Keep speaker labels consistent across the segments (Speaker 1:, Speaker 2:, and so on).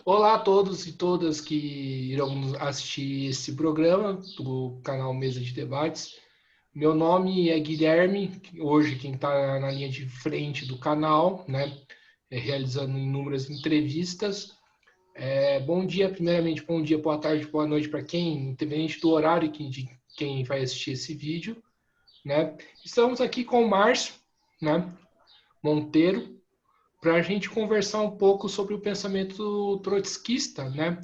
Speaker 1: Olá a todos e todas que irão assistir esse programa do canal Mesa de Debates. Meu nome é Guilherme, hoje quem está na linha de frente do canal, né, realizando inúmeras entrevistas. Bom dia, primeiramente, bom dia, boa tarde, boa noite para quem, independente do horário de quem vai assistir esse vídeo, né. Estamos aqui com o Márcio, né, Monteiro, para a gente conversar um pouco sobre o pensamento trotskista, né?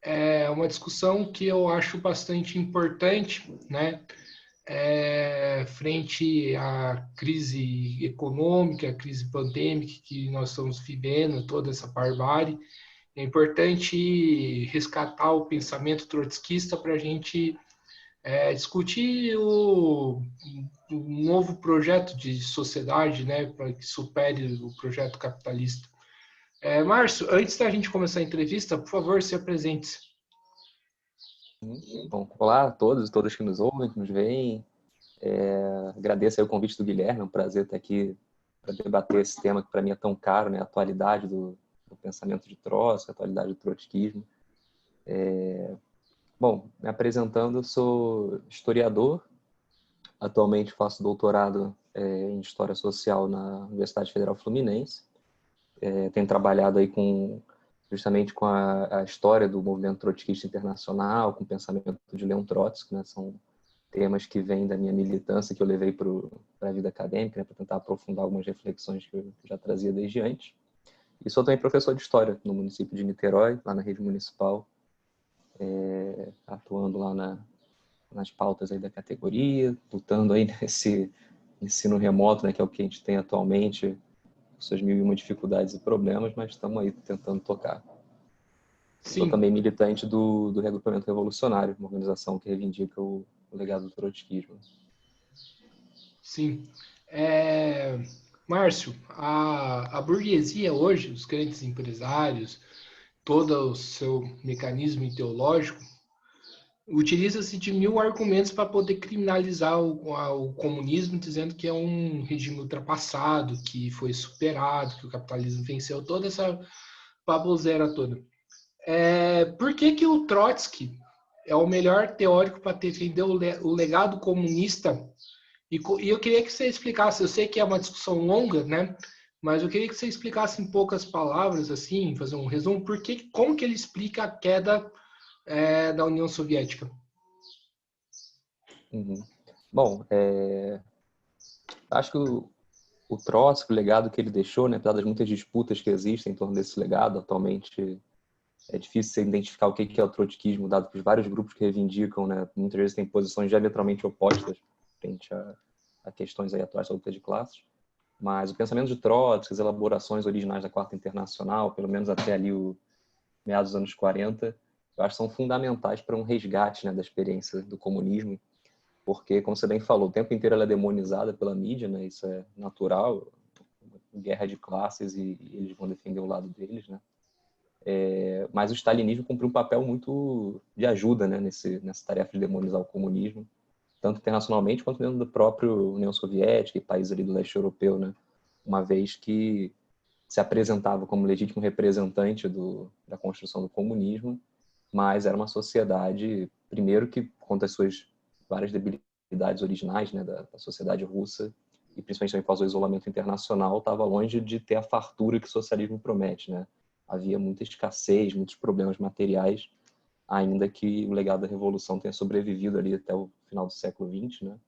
Speaker 1: É uma discussão que eu acho bastante importante, né? Frente à crise econômica, à crise pandêmica que nós estamos vivendo, toda essa barbárie. É importante resgatar o pensamento trotskista para a gente discutir um novo projeto de sociedade, né, para que supere o projeto capitalista. Márcio, antes da gente começar a entrevista, por favor, se apresente.
Speaker 2: Bom, olá a todos e todas que nos ouvem, que nos veem. Agradeço aí o convite do Guilherme, é um prazer estar aqui para debater esse tema que para mim é tão caro, né? A atualidade do pensamento de Trotsky, a atualidade do trotskismo. Bom, me apresentando, eu sou historiador, atualmente faço doutorado em História Social na Universidade Federal Fluminense. Tenho trabalhado aí justamente com a história do movimento trotskista internacional, com o pensamento de Leon Trotsky, né? São temas que vêm da minha militância que eu levei para a vida acadêmica, né, para tentar aprofundar algumas reflexões que eu já trazia desde antes. E sou também professor de História no município de Niterói, lá na rede municipal, atuando lá nas pautas aí da categoria, lutando aí nesse ensino remoto, né, que é o que a gente tem atualmente, com suas mil e uma dificuldades e problemas, mas estamos aí tentando tocar. Sou
Speaker 1: Sim,
Speaker 2: também militante do Regrupamento Revolucionário, uma organização que reivindica o legado do trotskismo.
Speaker 1: sim. Márcio, a burguesia hoje, os grandes empresários, todo o seu mecanismo ideológico, utiliza-se de mil argumentos para poder criminalizar o comunismo, dizendo que é um regime ultrapassado, que foi superado, que o capitalismo venceu, toda essa baboseira toda. Por que o Trotsky é o melhor teórico para defender o legado comunista? E eu queria que você explicasse, eu sei que é uma discussão longa, né? Mas eu queria que você explicasse em poucas palavras, assim, fazer um resumo, como que ele explica a queda da União Soviética.
Speaker 2: Uhum. Bom, acho que o Trotsky, o legado que ele deixou, né, apesar das muitas disputas que existem em torno desse legado, atualmente é difícil você identificar o que é o trotskismo, dado que os vários grupos que reivindicam, né, muitas vezes têm posições diametralmente opostas frente a questões aí atuais da luta de classes. Mas o pensamento de Trotsky, as elaborações originais da Quarta Internacional, pelo menos até ali o meados dos anos 40, eu acho que são fundamentais para um resgate, né, da experiência do comunismo, porque, como você bem falou, o tempo inteiro ela é demonizada pela mídia, né? Isso é natural, guerra de classes e eles vão defender o lado deles, né? Mas o stalinismo cumpriu um papel muito de ajuda, né, nessa tarefa de demonizar o comunismo, tanto internacionalmente quanto dentro do próprio União Soviética e países ali do leste europeu, né? Uma vez que se apresentava como legítimo representante da construção do comunismo, mas era uma sociedade, primeiro que, contra as suas várias debilidades originais, né, da sociedade russa, e principalmente também após o isolamento internacional, estava longe de ter a fartura que o socialismo promete, né? Havia muita escassez, muitos problemas materiais, ainda que o legado da Revolução tenha sobrevivido ali até o final do século XX, né?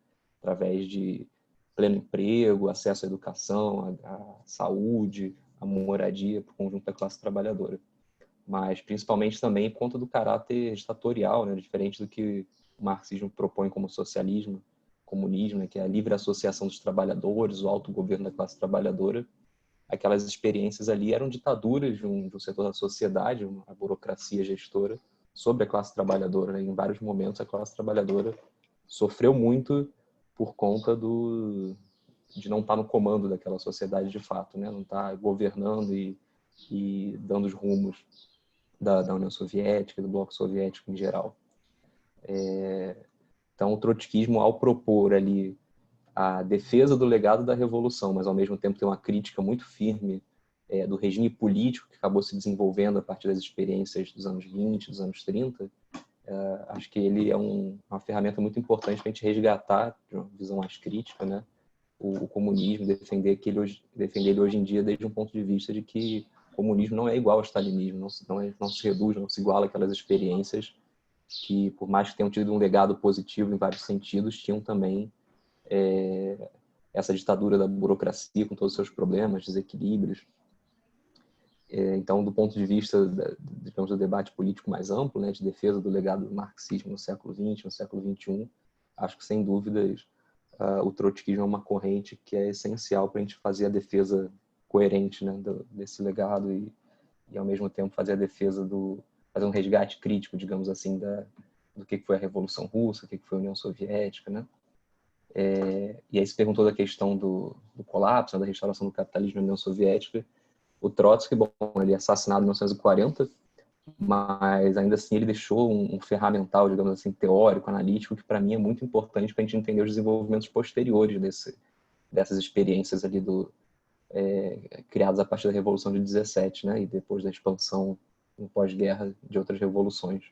Speaker 2: Através de pleno emprego, acesso à educação, à saúde, à moradia para o conjunto da classe trabalhadora. Mas principalmente também por conta do caráter ditatorial, né? Diferente do que o marxismo propõe como socialismo, comunismo, né? Que é a livre associação dos trabalhadores, o autogoverno da classe trabalhadora. Aquelas experiências ali eram ditaduras de um setor da sociedade, a burocracia gestora, sobre a classe trabalhadora, né? Em vários momentos a classe trabalhadora sofreu muito por conta de não estar no comando daquela sociedade de fato, né? Não estar governando e dando os rumos da União Soviética, do Bloco Soviético em geral. Então, o trotskismo, ao propor ali a defesa do legado da Revolução, mas ao mesmo tempo tem uma crítica muito firme do regime político que acabou se desenvolvendo a partir das experiências dos anos 20, dos anos 30, acho que ele é uma ferramenta muito importante para a gente resgatar, de uma visão mais crítica, né, o comunismo, defender ele hoje em dia desde um ponto de vista de que o comunismo não é igual ao stalinismo, não se reduz, não se iguala àquelas experiências que, por mais que tenham tido um legado positivo em vários sentidos, tinham também essa ditadura da burocracia com todos os seus problemas, desequilíbrios. Então, do ponto de vista, digamos, do debate político mais amplo, né, de defesa do legado do marxismo no século XX, no século XXI, acho que, sem dúvidas, o trotskismo é uma corrente que é essencial para a gente fazer a defesa coerente, né, desse legado e, ao mesmo tempo, fazer a defesa fazer um resgate crítico, digamos assim, do que foi a Revolução Russa, o que foi a União Soviética, né? E aí se perguntou da questão do colapso, né, da restauração do capitalismo na União Soviética. O Trotsky, bom, ele é assassinado em 1940, mas ainda assim ele deixou um ferramental, digamos assim, teórico, analítico, que para mim é muito importante para a gente entender os desenvolvimentos posteriores dessas experiências ali criadas a partir da Revolução de 17, né, e depois da expansão no pós-guerra de outras revoluções.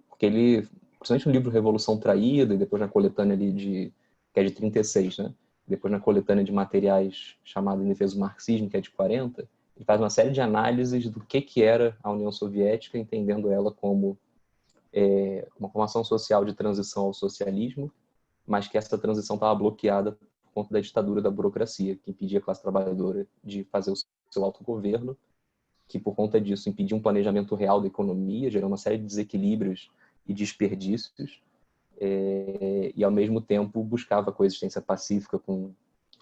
Speaker 2: Porque ele, principalmente no livro Revolução Traída, e depois na coletânea ali que é de 36, né, depois na coletânea de materiais chamada Em Defesa do Marxismo, que é de 40, ele faz uma série de análises do que era a União Soviética, entendendo ela como uma formação social de transição ao socialismo, mas que essa transição estava bloqueada por conta da ditadura da burocracia, que impedia a classe trabalhadora de fazer o seu autogoverno, que por conta disso impedia um planejamento real da economia, gerando uma série de desequilíbrios e desperdícios, e ao mesmo tempo buscava a coexistência pacífica com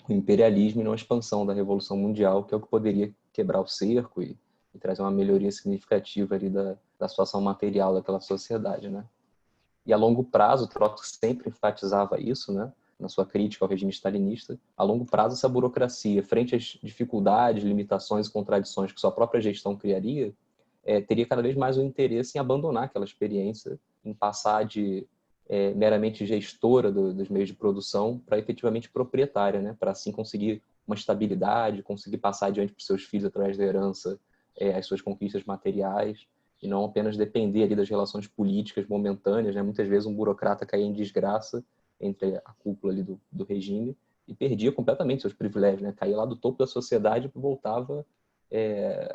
Speaker 2: o imperialismo e não a expansão da Revolução Mundial, que é o que poderia quebrar o cerco e trazer uma melhoria significativa ali da situação material daquela sociedade, né? E a longo prazo, Trotsky sempre enfatizava isso, né, na sua crítica ao regime stalinista. A longo prazo, essa burocracia, frente às dificuldades, limitações e contradições que sua própria gestão criaria, teria cada vez mais o interesse em abandonar aquela experiência, em passar de meramente gestora dos meios de produção para efetivamente proprietária, né, para assim conseguir uma estabilidade, conseguir passar adiante para os seus filhos através da herança as suas conquistas materiais, e não apenas depender ali das relações políticas momentâneas, né? Muitas vezes um burocrata caía em desgraça entre a cúpula ali do regime e perdia completamente seus privilégios, né? Caía lá do topo da sociedade e voltava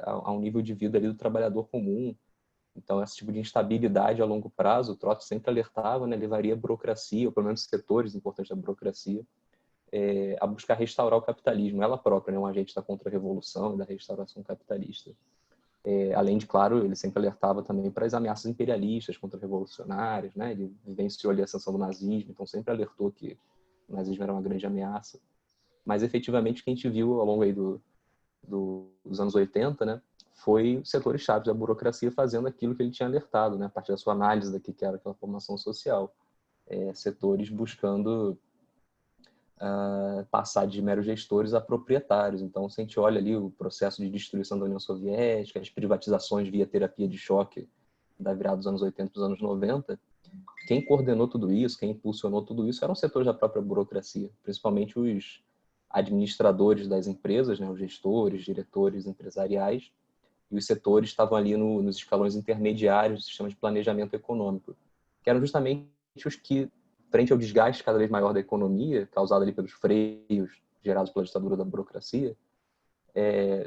Speaker 2: a um nível de vida ali do trabalhador comum. Então, esse tipo de instabilidade a longo prazo, o Trotsky sempre alertava, né? Levaria a burocracia, ou pelo menos setores importantes da burocracia, a buscar restaurar o capitalismo, ela própria, né? Um agente da contra-revolução e da restauração capitalista. Além de, claro, ele sempre alertava também para as ameaças imperialistas, contra-revolucionárias, né? Ele vivenciou ali a ascensão do nazismo, então sempre alertou que o nazismo era uma grande ameaça. Mas, efetivamente, o que a gente viu ao longo aí dos anos 80, né, foi os setores chaves da burocracia fazendo aquilo que ele tinha alertado, né, a partir da sua análise do que era aquela formação social. Setores buscando passar de meros gestores a proprietários. Então, se a gente olha ali o processo de destruição da União Soviética, as privatizações via terapia de choque da virada dos anos 80 para os anos 90, quem coordenou tudo isso, quem impulsionou tudo isso eram setores da própria burocracia, principalmente os administradores das empresas, né, os gestores, diretores empresariais, e os setores estavam ali nos escalões intermediários do sistema de planejamento econômico, que eram justamente os que, frente ao desgaste cada vez maior da economia, causado ali pelos freios gerados pela ditadura da burocracia,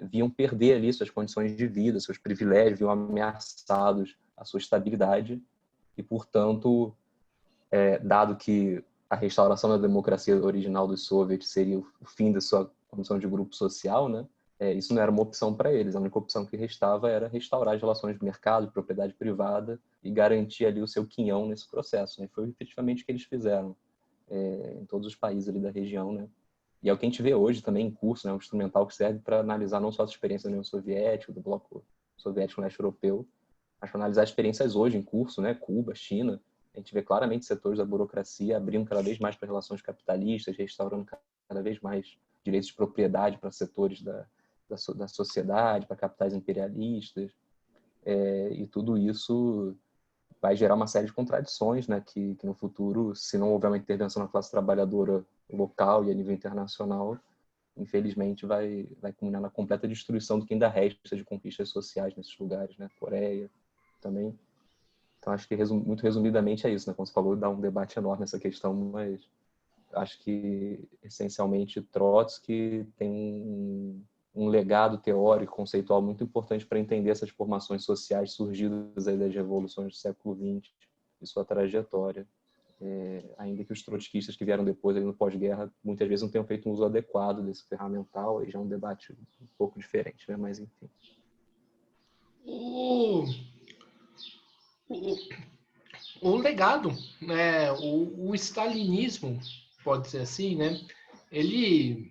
Speaker 2: viam perder ali suas condições de vida, seus privilégios, viam ameaçados a sua estabilidade e, portanto, dado que a restauração da democracia original dos soviets seria o fim da sua condição de grupo social, né? Isso não era uma opção para eles. A única opção que restava era restaurar as relações de mercado, de propriedade privada e garantir ali o seu quinhão nesse processo, né? Foi efetivamente o que eles fizeram em todos os países ali da região, né? E é o que a gente vê hoje também em curso, né? Um instrumental que serve para analisar não só as experiências da União Soviética, do bloco soviético leste europeu, mas para analisar experiências hoje em curso, né? Cuba, China. A gente vê claramente setores da burocracia abrindo cada vez mais para relações capitalistas, restaurando cada vez mais direitos de propriedade para setores da sociedade, para capitais imperialistas. E tudo isso vai gerar uma série de contradições, né, que no futuro, se não houver uma intervenção na classe trabalhadora local e a nível internacional, infelizmente, vai culminar na completa destruição do que ainda resta de conquistas sociais nesses lugares, né? Coreia também. Então, acho que, muito resumidamente, é isso, né? Como você falou, dá um debate enorme essa questão, mas acho que, essencialmente, Trotsky tem um legado teórico, conceitual muito importante para entender essas formações sociais surgidas aí das revoluções do século XX e sua trajetória. Ainda que os trotskistas que vieram depois, aí no pós-guerra, muitas vezes não tenham feito um uso adequado desse ferramental, aí já é um debate um pouco diferente, né? Mas, enfim.
Speaker 1: O, o legado, né? O stalinismo, pode ser assim, né? Ele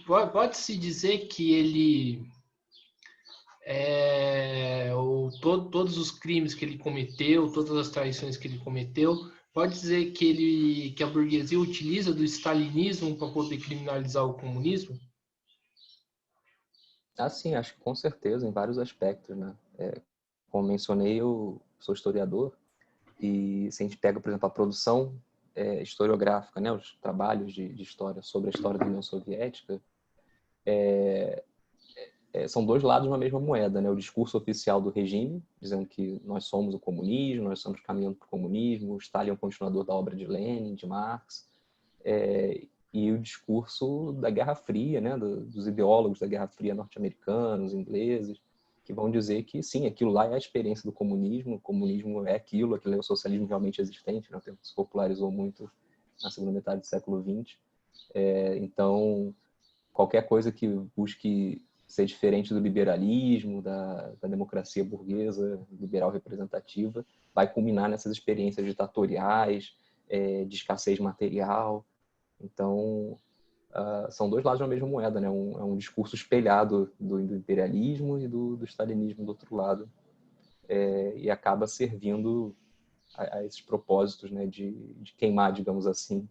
Speaker 1: pode-se dizer que ele todos os crimes que ele cometeu, todas as traições que ele cometeu, pode dizer que a burguesia utiliza do stalinismo para poder criminalizar o comunismo?
Speaker 2: Sim, acho que com certeza, em vários aspectos, né? Como mencionei, eu sou historiador, e se a gente pega, por exemplo, a produção historiográfica, né, os trabalhos de história sobre a história da União Soviética, são dois lados de uma mesma moeda, né? O discurso oficial do regime, dizendo que nós somos o comunismo, nós estamos caminhando para o comunismo, Stalin é um continuador da obra de Lenin, de Marx, e o discurso da Guerra Fria, né? Dos ideólogos da Guerra Fria norte-americanos, ingleses, que vão dizer que sim, aquilo lá é a experiência do comunismo, o comunismo é aquilo é o socialismo realmente existente, né? O termo se popularizou muito na segunda metade do século XX. Então, qualquer coisa que busque ser diferente do liberalismo, da democracia burguesa, liberal representativa, vai culminar nessas experiências ditatoriais, de escassez material. Então, são dois lados da mesma moeda, né? É um discurso espelhado do imperialismo e do stalinismo do outro lado, e acaba servindo a esses propósitos, né? De queimar, digamos assim,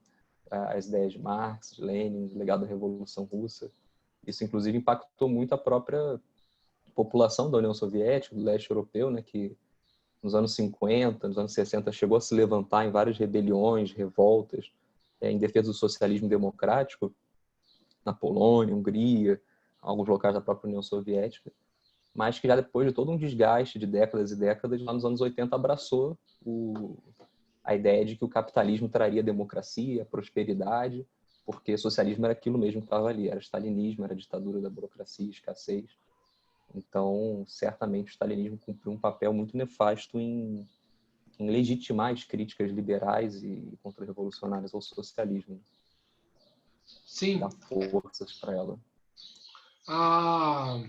Speaker 2: as ideias de Marx, de Lenin, o legado da Revolução Russa. Isso, inclusive, impactou muito a própria população da União Soviética, do leste europeu, né? Que nos anos 50, nos anos 60, chegou a se levantar em várias rebeliões, revoltas, em defesa do socialismo democrático, na Polônia, Hungria, alguns locais da própria União Soviética, mas que já depois de todo um desgaste de décadas e décadas, lá nos anos 80 abraçou a ideia de que o capitalismo traria democracia, prosperidade, porque socialismo era aquilo mesmo que estava ali, era stalinismo, era ditadura da burocracia, escassez. Então, certamente o stalinismo cumpriu um papel muito nefasto em legitimar as críticas liberais e contra-revolucionárias ao socialismo, dar
Speaker 1: Sim.
Speaker 2: forças para ela.
Speaker 1: A,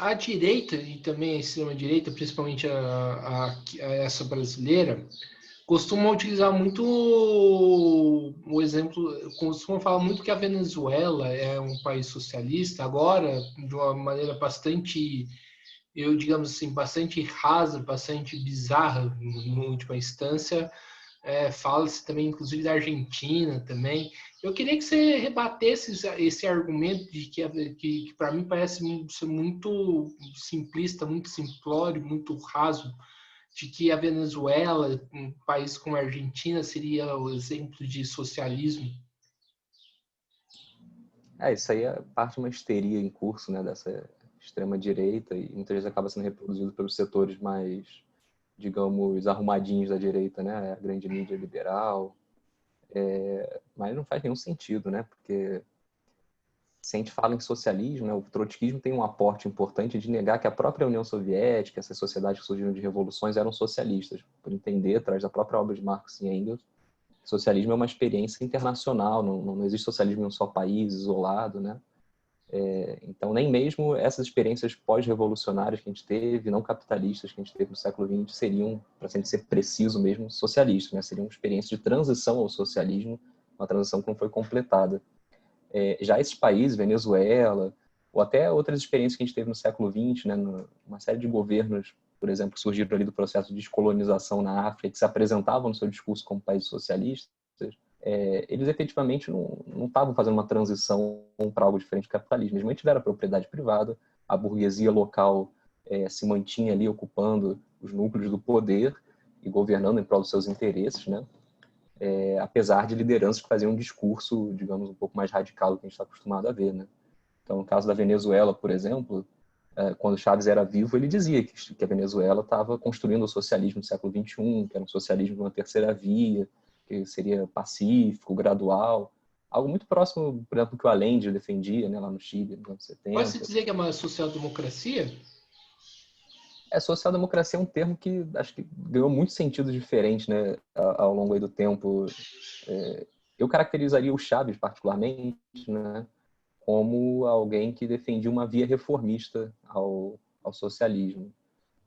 Speaker 1: a direita, e também a extrema-direita, principalmente a essa brasileira, costuma utilizar muito o exemplo, costuma falar muito que a Venezuela é um país socialista, agora, de uma maneira bastante, eu digamos assim, bastante rasa, bastante bizarra, em última instância. Fala-se também, inclusive, da Argentina também. Eu queria que você rebatesse esse argumento de que para mim parece ser muito simplista, muito simplório, muito raso, de que a Venezuela, um país como a Argentina, seria o exemplo de socialismo.
Speaker 2: Isso aí é parte de uma histeria em curso, né, dessa extrema-direita, e muitas vezes acaba sendo reproduzido pelos setores mais, digamos, arrumadinhos da direita, né, a grande mídia liberal, mas não faz nenhum sentido, né, porque se a gente fala em socialismo, né, o trotskismo tem um aporte importante de negar que a própria União Soviética, essas sociedades que surgiram de revoluções, eram socialistas, por entender, atrás da própria obra de Marx e Engels, socialismo é uma experiência internacional, não existe socialismo em um só país, isolado, né? Então, nem mesmo essas experiências pós-revolucionárias que a gente teve, não capitalistas que a gente teve no século XX, seriam, para a gente ser preciso mesmo, socialistas, né? Seriam experiências de transição ao socialismo, uma transição que não foi completada. Já esses países, Venezuela, ou até outras experiências que a gente teve no século XX, né? Uma série de governos, por exemplo, que surgiram ali do processo de descolonização na África, que se apresentavam no seu discurso como países socialistas, eles efetivamente não estavam fazendo uma transição para algo diferente do capitalismo. Eles mantiveram a propriedade privada, a burguesia local se mantinha ali ocupando os núcleos do poder e governando em prol dos seus interesses, né? apesar de lideranças que faziam um discurso, digamos, um pouco mais radical do que a gente está acostumado a ver, né? Então, no caso da Venezuela, por exemplo, quando Chávez era vivo, ele dizia que a Venezuela estava construindo o socialismo do século XXI, que era um socialismo de uma terceira via, que seria pacífico, gradual, algo muito próximo, por exemplo, do que o Allende defendia, né, lá no Chile, nos anos
Speaker 1: Pode-se
Speaker 2: 70.
Speaker 1: dizer que é uma social-democracia?
Speaker 2: Social-democracia é um termo que acho que ganhou muitos sentidos diferentes, né, ao longo aí do tempo. Eu caracterizaria o Chávez, particularmente, né, como alguém que defendia uma via reformista ao socialismo.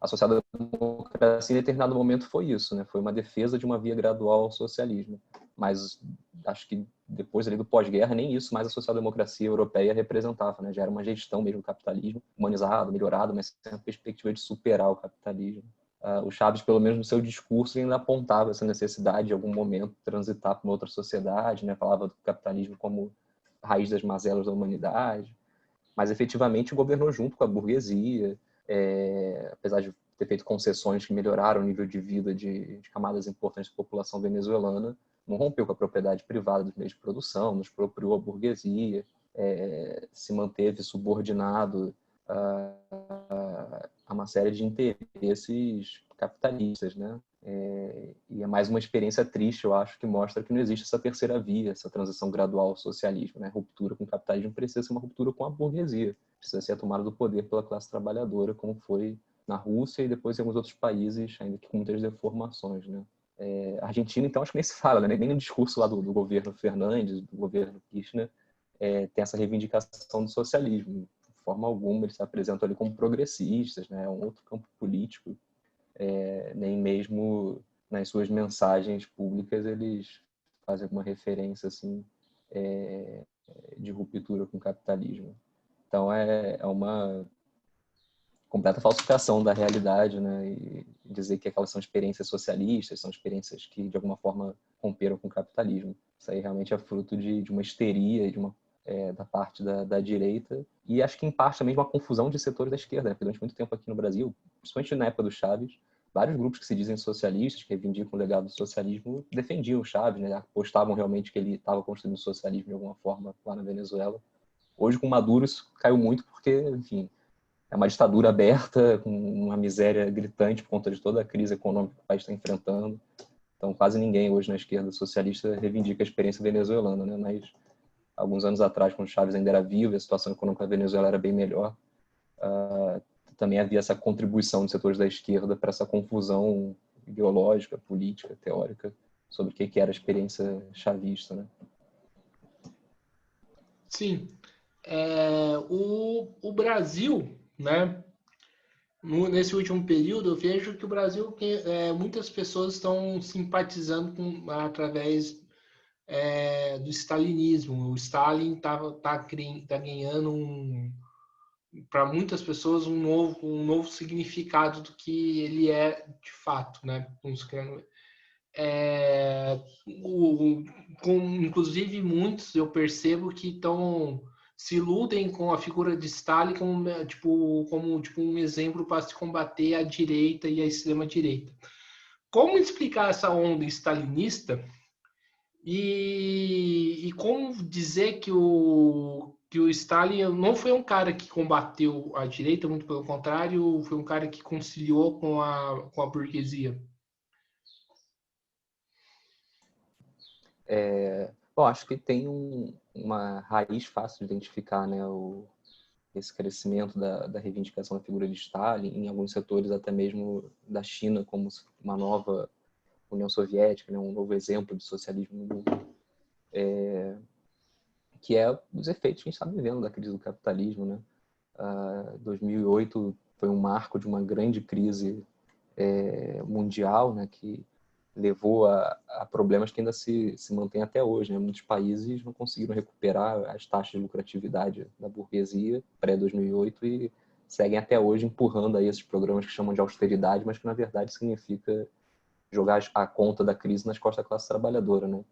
Speaker 2: A social-democracia, em determinado momento, foi isso, né? Foi uma defesa de uma via gradual ao socialismo. Mas acho que depois ali do pós-guerra, nem isso mais a social-democracia europeia representava, né? Já era uma gestão mesmo do capitalismo, humanizado, melhorado, mas sem a perspectiva de superar o capitalismo. O Chaves, pelo menos no seu discurso, ainda apontava essa necessidade de, em algum momento, transitar para uma outra sociedade, né? Falava do capitalismo como raiz das mazelas da humanidade, mas efetivamente governou junto com a burguesia, apesar de ter feito concessões que melhoraram o nível de vida de camadas importantes da população venezuelana, não rompeu com a propriedade privada dos meios de produção, não expropriou a burguesia, se manteve subordinado a uma série de interesses capitalistas, né? E é mais uma experiência triste, eu acho, que mostra que não existe essa terceira via, essa transição gradual ao socialismo, né? Ruptura com o capitalismo precisa ser uma ruptura com a burguesia, precisa ser a tomada do poder pela classe trabalhadora, como foi na Rússia e depois em alguns outros países, ainda que com muitas deformações, né? A Argentina, então, acho que nem se fala, né? Nem no discurso lá do governo Fernandes, do governo Kirchner, tem essa reivindicação do socialismo. De forma alguma, eles se apresentam ali como progressistas, né? É um outro campo político. Nem mesmo nas suas mensagens públicas eles fazem alguma referência assim de ruptura com o capitalismo. Então é uma completa falsificação da realidade, né? E dizer que aquelas são experiências socialistas, são experiências que de alguma forma romperam com o capitalismo. Isso aí realmente é fruto de uma histeria, da parte da direita, e acho que em parte também de uma confusão de setores da esquerda, né? Porque durante muito tempo aqui no Brasil, principalmente na época do Chaves, vários grupos que se dizem socialistas, que reivindicam o legado do socialismo, defendiam o Chaves, né? Apostavam realmente que ele estava construindo o socialismo de alguma forma lá na Venezuela. Hoje, com Maduro, isso caiu muito porque, enfim, é uma ditadura aberta, com uma miséria gritante por conta de toda a crise econômica que o país está enfrentando. Então, quase ninguém hoje na esquerda socialista reivindica a experiência venezuelana, né? Mas alguns anos atrás, quando Chávez ainda era vivo e a situação econômica da Venezuela era bem melhor, também havia essa contribuição dos setores da esquerda para essa confusão ideológica, política, teórica, sobre o que era a experiência chavista, né?
Speaker 1: Sim. O Brasil, né? Nesse último período, eu vejo que o Brasil, muitas pessoas estão simpatizando através do stalinismo. O Stalin tá ganhando para muitas pessoas um novo significado do que ele é de fato, né? É, inclusive muitos eu percebo que se iludem com a figura de Stalin como um exemplo para se combater a direita e a extrema direita. Como explicar essa onda stalinista e como dizer que o Stalin não foi um cara que combateu a direita, muito pelo contrário, foi um cara que conciliou com a burguesia?
Speaker 2: Bom, acho que tem uma raiz fácil de identificar, né? Esse crescimento da reivindicação da figura de Stalin, em alguns setores até mesmo da China, como uma nova União Soviética, né? Um novo exemplo de socialismo no mundo. Que é os efeitos que a gente está vivendo da crise do capitalismo, né? 2008 foi um marco de uma grande crise mundial, né? Que levou a problemas que ainda se mantêm até hoje, né? Muitos países não conseguiram recuperar as taxas de lucratividade da burguesia pré-2008 e seguem até hoje empurrando aí esses programas que chamam de austeridade, mas que na verdade significa jogar a conta da crise nas costas da classe trabalhadora, né?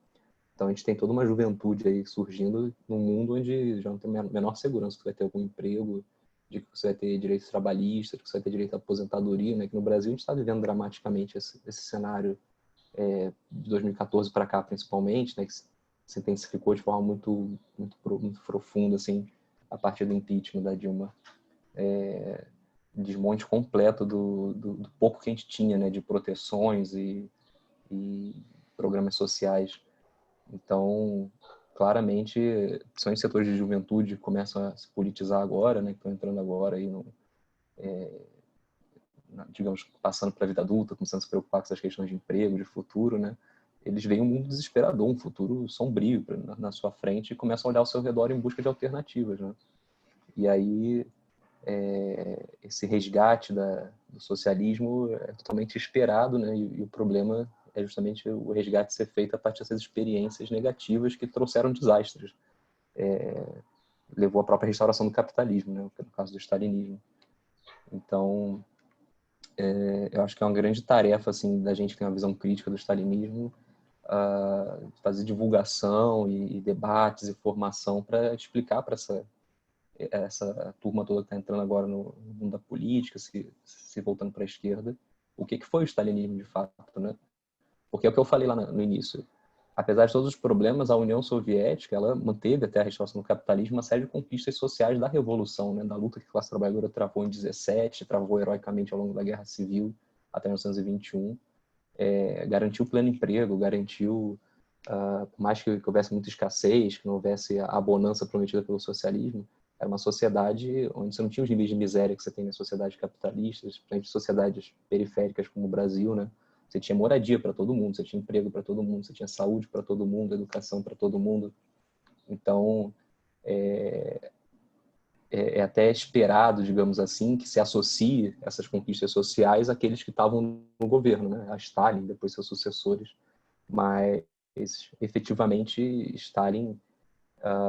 Speaker 2: Então a gente tem toda uma juventude aí surgindo num mundo onde já não tem a menor segurança que vai ter algum emprego, de que você vai ter direitos trabalhistas, de que você vai ter direito à aposentadoria, né? Que no Brasil a gente está vivendo dramaticamente esse cenário de 2014 para cá, principalmente, né, que se intensificou de forma muito profunda, assim, a partir do impeachment da Dilma. Desmonte completo do pouco que a gente tinha, né, de proteções e programas sociais. Então, claramente, principalmente setores de juventude começam a se politizar agora, né, que estão entrando agora aí digamos, passando para a vida adulta, começando a se preocupar com essas questões de emprego, de futuro, né? Eles veem um mundo desesperador, um futuro sombrio na sua frente e começam a olhar ao seu redor em busca de alternativas, né? E aí, esse resgate do socialismo é totalmente esperado, né? E o problema é justamente o resgate ser feito a partir dessas experiências negativas que trouxeram desastres. Levou à própria restauração do capitalismo, né? No caso do stalinismo. Então, eu acho que é uma grande tarefa assim da gente ter uma visão crítica do stalinismo, fazer divulgação e debates e formação para explicar para essa turma toda que está entrando agora no mundo da política, se voltando para a esquerda, o que foi o stalinismo de fato, né? Porque é o que eu falei lá no início. Apesar de todos os problemas, a União Soviética ela manteve até a restauração do capitalismo uma série de conquistas sociais da Revolução, né, da luta que a classe trabalhadora travou em 17, travou heroicamente ao longo da Guerra Civil até 1921, garantiu pleno emprego, garantiu, por mais que houvesse muita escassez, que não houvesse a bonança prometida pelo socialismo, era uma sociedade onde você não tinha os níveis de miséria que você tem nas sociedades capitalistas, principalmente sociedades periféricas como o Brasil, né? Você tinha moradia para todo mundo, você tinha emprego para todo mundo, você tinha saúde para todo mundo, educação para todo mundo. Então, é até esperado, digamos assim, que se associe essas conquistas sociais àqueles que estavam no governo, né? A Stalin, depois seus sucessores. Mas, efetivamente, Stalin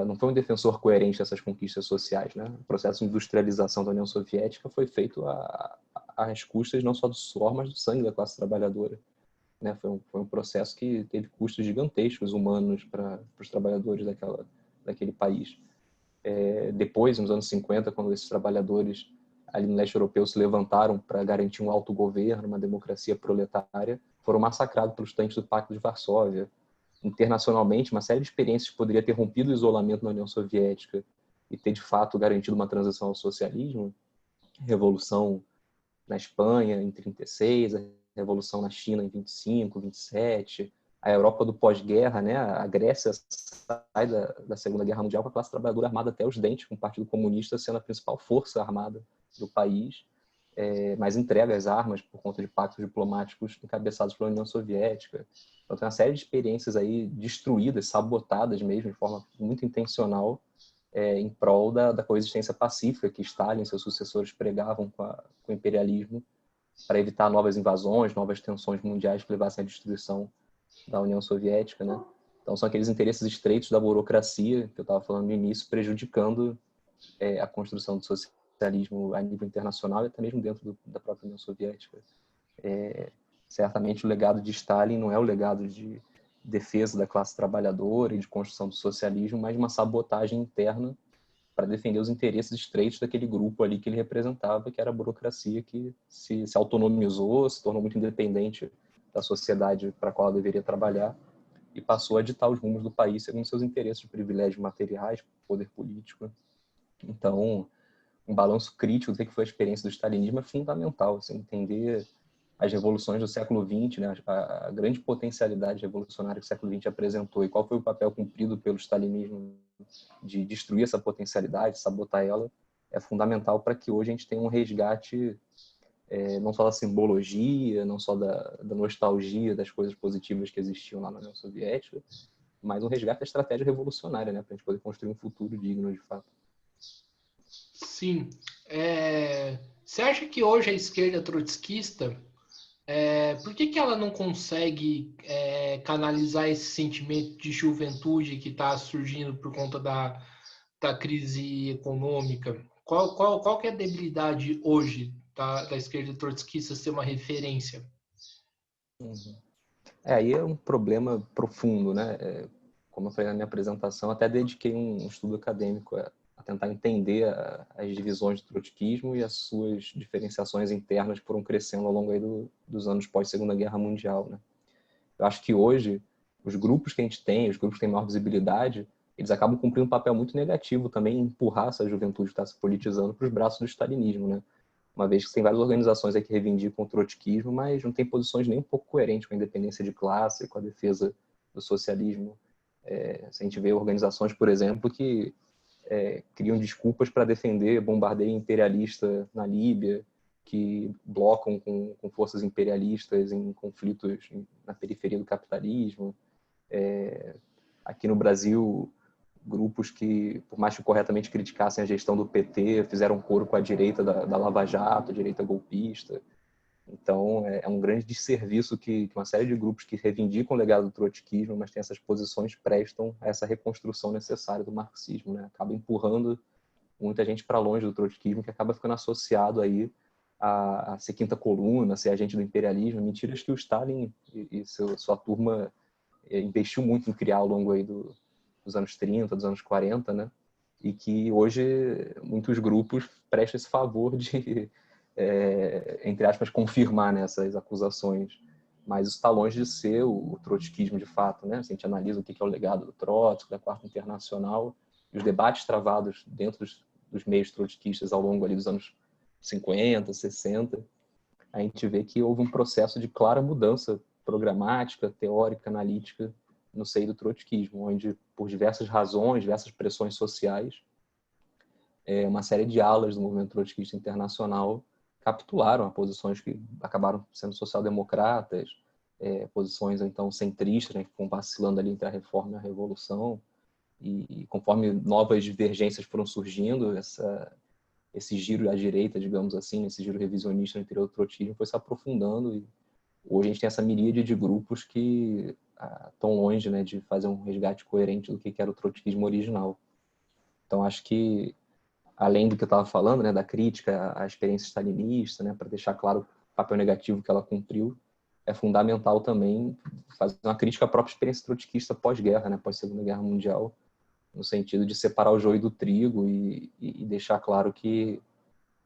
Speaker 2: não foi um defensor coerente dessas conquistas sociais, né? O processo de industrialização da União Soviética foi feito às custas não só do suor, mas do sangue da classe trabalhadora. Né? Foi um processo que teve custos gigantescos humanos para os trabalhadores daquele país. Depois, nos anos 50, quando esses trabalhadores ali no leste europeu se levantaram para garantir um autogoverno, uma democracia proletária, foram massacrados pelos tanques do Pacto de Varsóvia. Internacionalmente, uma série de experiências que poderia ter rompido o isolamento na União Soviética e ter, de fato, garantido uma transição ao socialismo, revolução na Espanha em 36, a Revolução na China em 25, 27, a Europa do pós-guerra, né? A Grécia sai da Segunda Guerra Mundial com a classe trabalhadora armada até os dentes, com o Partido Comunista sendo a principal força armada do país, mas entrega as armas por conta de pactos diplomáticos encabeçados pela União Soviética. Então tem uma série de experiências aí destruídas, sabotadas mesmo, de forma muito intencional, em prol da coexistência pacífica que Stalin e seus sucessores pregavam com o imperialismo, para evitar novas invasões, novas tensões mundiais que levassem à destruição da União Soviética, né? Então são aqueles interesses estreitos da burocracia que eu estava falando no início, prejudicando a construção do socialismo a nível internacional e até mesmo dentro da própria União Soviética. Certamente o legado de Stalin não é o legado de defesa da classe trabalhadora e de construção do socialismo, mas uma sabotagem interna para defender os interesses estreitos daquele grupo ali que ele representava, que era a burocracia que se autonomizou, se tornou muito independente da sociedade para a qual ela deveria trabalhar e passou a ditar os rumos do país segundo seus interesses de privilégios materiais, poder político. Então, um balanço crítico do que foi a experiência do stalinismo é fundamental, assim, entender as revoluções do século XX, né, a grande potencialidade revolucionária que o século XX apresentou e qual foi o papel cumprido pelo stalinismo de destruir essa potencialidade, sabotar ela, é fundamental para que hoje a gente tenha um resgate não só da simbologia, não só da nostalgia das coisas positivas que existiam lá na União Soviética, mas um resgate da estratégia revolucionária, né, para a gente poder construir um futuro digno de fato.
Speaker 1: Sim. Você acha que hoje a esquerda trotskista, por que ela não consegue canalizar esse sentimento de juventude que está surgindo por conta da crise econômica? Qual que é a debilidade hoje da esquerda trotskista ser uma referência?
Speaker 2: Uhum. Aí é um problema profundo, né? Como eu falei na minha apresentação, até dediquei um estudo acadêmico a tentar entender as divisões do trotskismo e as suas diferenciações internas que foram crescendo ao longo aí dos anos pós-Segunda Guerra Mundial, né? Eu acho que hoje, os grupos que a gente tem, os grupos que têm maior visibilidade, eles acabam cumprindo um papel muito negativo também em empurrar essa juventude que está se politizando para os braços do stalinismo, né? Uma vez que tem várias organizações aí que reivindicam o trotskismo, mas não tem posições nem um pouco coerentes com a independência de classe, com a defesa do socialismo. Se a gente vê organizações, por exemplo, que criam desculpas para defender bombardeio imperialista na Líbia, que blocam com forças imperialistas em conflitos na periferia do capitalismo. Aqui no Brasil, grupos que, por mais que corretamente criticassem a gestão do PT, fizeram coro com a direita da Lava Jato, a direita golpista. Então, é um grande desserviço que uma série de grupos que reivindicam o legado do trotskismo, mas têm essas posições, prestam a essa reconstrução necessária do marxismo, né? Acaba empurrando muita gente para longe do trotskismo, que acaba ficando associado aí a ser quinta coluna, a ser agente do imperialismo. Mentiras que o Stalin e sua turma investiu muito em criar ao longo aí dos anos 30, dos anos 40, né? E que hoje muitos grupos prestam esse favor de, entre aspas, confirmar nessas acusações. Mas isso está longe de ser o trotskismo de fato, né? Se a gente analisa o que é o legado do Trotsky, da Quarta Internacional, e os debates travados dentro dos meios trotskistas ao longo ali dos anos 50, 60, a gente vê que houve um processo de clara mudança programática, teórica, analítica no seio do trotskismo, onde, por diversas razões, diversas pressões sociais, uma série de alas do movimento trotskista internacional capitularam a posições que acabaram sendo social-democratas, posições, então, centristas, né, que ficam vacilando ali entre a reforma e a revolução, e conforme novas divergências foram surgindo, esse giro à direita, digamos assim, esse giro revisionista no interior do trotskismo foi se aprofundando, e hoje a gente tem essa miríade de grupos que estão longe, né, de fazer um resgate coerente do que era o trotskismo original. Então, acho que, além do que eu estava falando, né, da crítica à experiência stalinista, né, para deixar claro o papel negativo que ela cumpriu, é fundamental também fazer uma crítica à própria experiência trotskista pós-guerra, né, pós-Segunda Guerra Mundial, no sentido de separar o joio do trigo e deixar claro que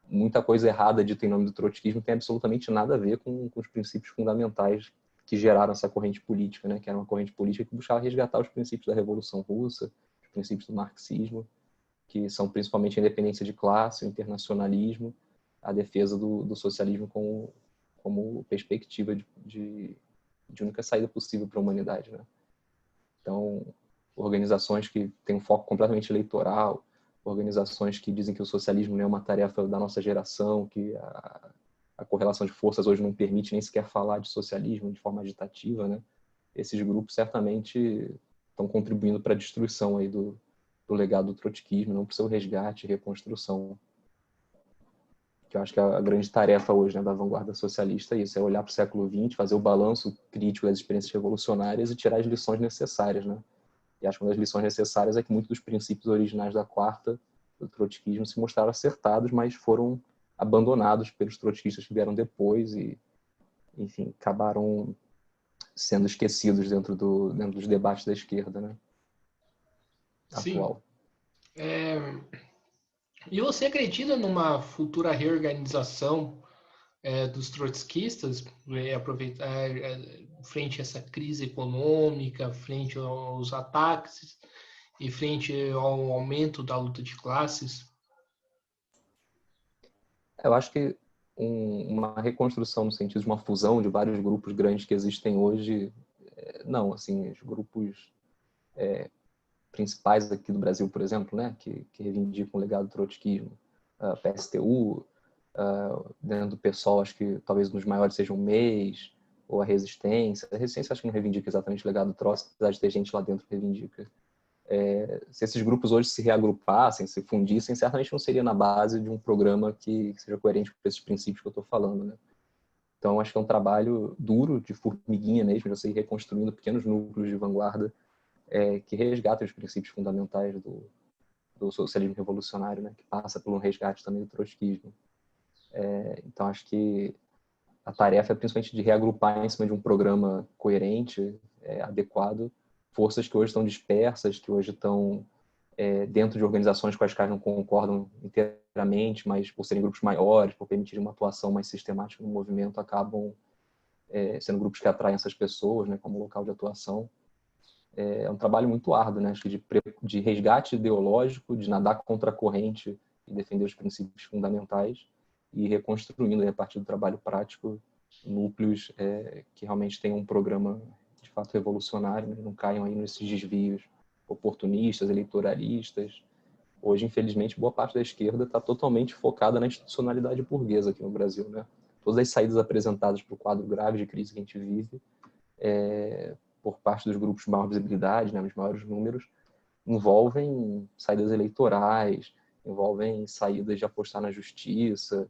Speaker 2: muita coisa errada dita em nome do trotskismo tem absolutamente nada a ver com os princípios fundamentais que geraram essa corrente política, né? Que era uma corrente política que buscava resgatar os princípios da Revolução Russa, os princípios do marxismo, que são principalmente a independência de classe, o internacionalismo, a defesa do socialismo como perspectiva de única saída possível para a humanidade, né? Então, organizações que têm um foco completamente eleitoral, organizações que dizem que o socialismo não é uma tarefa da nossa geração, que a correlação de forças hoje não permite nem sequer falar de socialismo de forma agitativa, né? Esses grupos certamente estão contribuindo para a destruição aí do legado do trotskismo, não para o seu resgate e reconstrução. Que eu acho que a grande tarefa hoje, né, da vanguarda socialista é isso, é olhar para o século XX, fazer o balanço crítico das experiências revolucionárias e tirar as lições necessárias, né? E acho que uma das lições necessárias é que muitos dos princípios originais da quarta, do trotskismo, se mostraram acertados, mas foram abandonados pelos trotskistas que vieram depois e, enfim, acabaram sendo esquecidos dentro dos debates da esquerda, né? Atual.
Speaker 1: Sim. E você acredita numa futura reorganização dos trotskistas, aproveitar frente a essa crise econômica, frente aos ataques e frente ao aumento da luta de classes?
Speaker 2: Eu acho que uma reconstrução no sentido de uma fusão de vários grupos grandes que existem hoje, não, assim, os grupos principais aqui do Brasil, por exemplo, né, que reivindicam o legado do trotskismo, PSTU, dentro do PSOL, acho que talvez um dos maiores seja o MEIS, ou a Resistência. A Resistência acho que não reivindica exatamente o legado do Trotsky, apesar de ter gente lá dentro que reivindica. Se esses grupos hoje se reagrupassem, se fundissem, certamente não seria na base de um programa que seja coerente com esses princípios que eu estou falando, né? Então, acho que é um trabalho duro, de formiguinha mesmo, de você ir reconstruindo pequenos núcleos de vanguarda que resgatem os princípios fundamentais do socialismo revolucionário, né? Que passa por um resgate também do trotskismo. Então, acho que a tarefa é principalmente de reagrupar em cima de um programa coerente, adequado, forças que hoje estão dispersas, que hoje estão dentro de organizações com as quais não concordam inteiramente, mas por serem grupos maiores, por permitirem uma atuação mais sistemática no movimento, acabam sendo grupos que atraem essas pessoas, né, como local de atuação. É um trabalho muito árduo, né, acho que de resgate ideológico, de nadar contra a corrente e defender os princípios fundamentais e reconstruindo, a partir do trabalho prático, núcleos que realmente tenham um programa de fato revolucionário, né, não caiam aí nesses desvios oportunistas, eleitoralistas. Hoje, infelizmente, boa parte da esquerda está totalmente focada na institucionalidade burguesa aqui no Brasil, né? Todas as saídas apresentadas para o quadro grave de crise que a gente vive, por parte dos grupos de maior visibilidade, né, os maiores números, envolvem saídas eleitorais, envolvem saídas de apostar na justiça,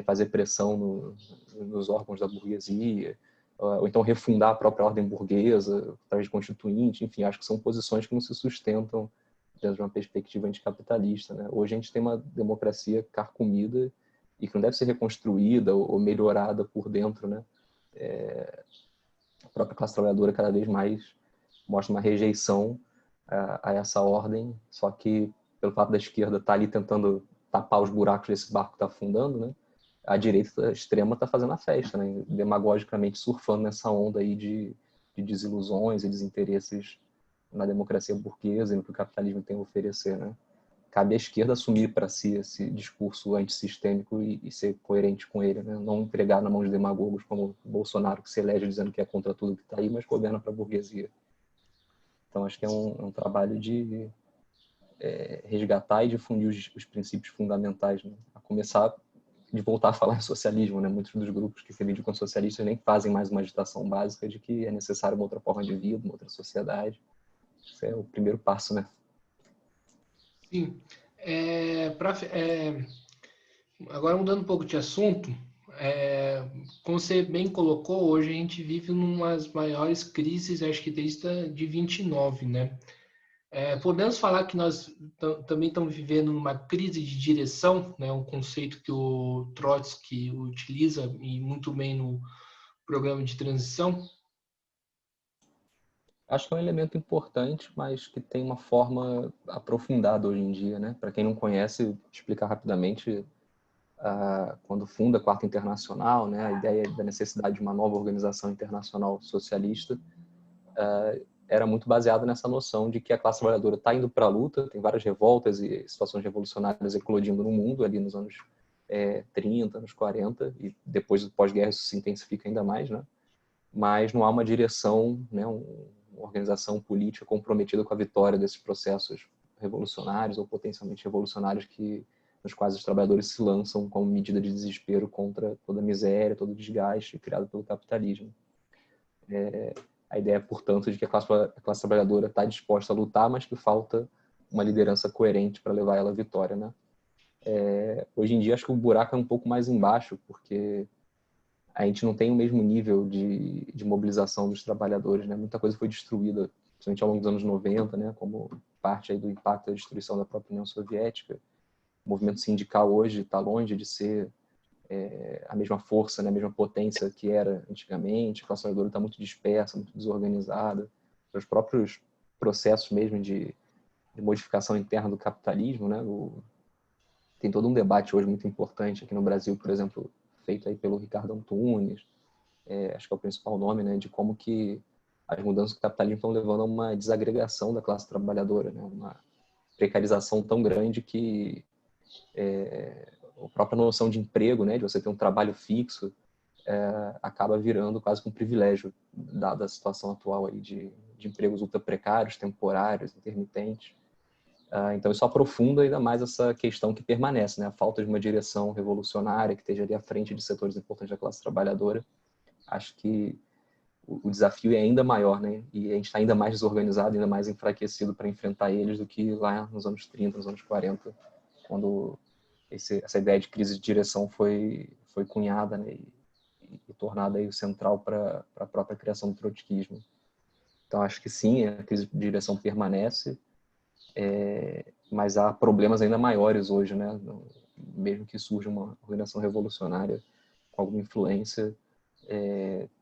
Speaker 2: fazer pressão nos órgãos da burguesia, ou então refundar a própria ordem burguesa, através de constituinte, enfim, acho que são posições que não se sustentam dentro de uma perspectiva anticapitalista, né? Hoje a gente tem uma democracia carcomida e que não deve ser reconstruída ou melhorada por dentro, né? A própria classe trabalhadora cada vez mais mostra uma rejeição a essa ordem, só que pelo fato da esquerda estar ali tentando tapar os buracos desse barco que está afundando, né? A direita extrema está fazendo a festa, né? Demagogicamente surfando nessa onda aí de desilusões e desinteresses na democracia burguesa e no que o capitalismo tem a oferecer, né? Cabe à esquerda assumir para si esse discurso antissistêmico e ser coerente com ele, né? Não entregar na mão de demagogos como o Bolsonaro, que se elege dizendo que é contra tudo que está aí, mas governa para a burguesia. Então, acho que é um trabalho de resgatar e difundir os princípios fundamentais, né? A começar de voltar a falar em socialismo, né? Muitos dos grupos que se reivindicam socialistas nem fazem mais uma agitação básica de que é necessário uma outra forma de vida, uma outra sociedade. Isso é o primeiro passo, né?
Speaker 1: Sim. Agora, mudando um pouco de assunto, como você bem colocou, hoje a gente vive numa das maiores crises, acho que desde de 29, né? Podemos falar que nós também estamos vivendo numa crise de direção, né? Um conceito que o Trotsky utiliza e muito bem no programa de transição.
Speaker 2: Acho que é um elemento importante, mas que tem uma forma aprofundada hoje em dia, né? Para quem não conhece, explicar rapidamente, quando funda a Quarta Internacional, né, a ideia da necessidade de uma nova organização internacional socialista era muito baseada nessa noção de que a classe trabalhadora está indo para a luta, tem várias revoltas e situações revolucionárias eclodindo no mundo ali nos anos 30, anos 40, e depois do pós-guerra isso se intensifica ainda mais, né? Mas não há uma direção, né, uma organização política comprometida com a vitória desses processos revolucionários ou potencialmente revolucionários nos quais os trabalhadores se lançam como medida de desespero contra toda a miséria, todo o desgaste criado pelo capitalismo. A ideia, portanto, de que a classe trabalhadora está disposta a lutar, mas que falta uma liderança coerente para levar ela à vitória, né? Hoje em dia, acho que o buraco é um pouco mais embaixo, porque a gente não tem o mesmo nível de mobilização dos trabalhadores, né? Muita coisa foi destruída, principalmente ao longo dos anos 90, né? Como parte aí do impacto da destruição da própria União Soviética. O movimento sindical hoje está longe de ser a mesma força, né? A mesma potência que era antigamente. A classe trabalhadora está muito dispersa, muito desorganizada. Os próprios processos mesmo de modificação interna do capitalismo, né? Tem todo um debate hoje muito importante aqui no Brasil, por exemplo, feito aí pelo Ricardo Antunes, acho que é o principal nome, né, de como que as mudanças do capitalismo estão levando a uma desagregação da classe trabalhadora, né, uma precarização tão grande que a própria noção de emprego, né, de você ter um trabalho fixo, acaba virando quase que um privilégio, dada a situação atual aí de empregos ultra precários, temporários, intermitentes. Então isso aprofunda ainda mais essa questão que permanece, né, a falta de uma direção revolucionária que esteja ali à frente de setores importantes da classe trabalhadora. Acho que o desafio é ainda maior, né? E a gente está ainda mais desorganizado, ainda mais enfraquecido para enfrentar eles do que lá nos anos 30, nos anos 40, quando essa ideia de crise de direção foi cunhada, né? E tornada aí o central para a própria criação do trotskismo. Então, acho que sim, a crise de direção permanece, mas há problemas ainda maiores hoje, né? Mesmo que surja uma organização revolucionária com alguma influência,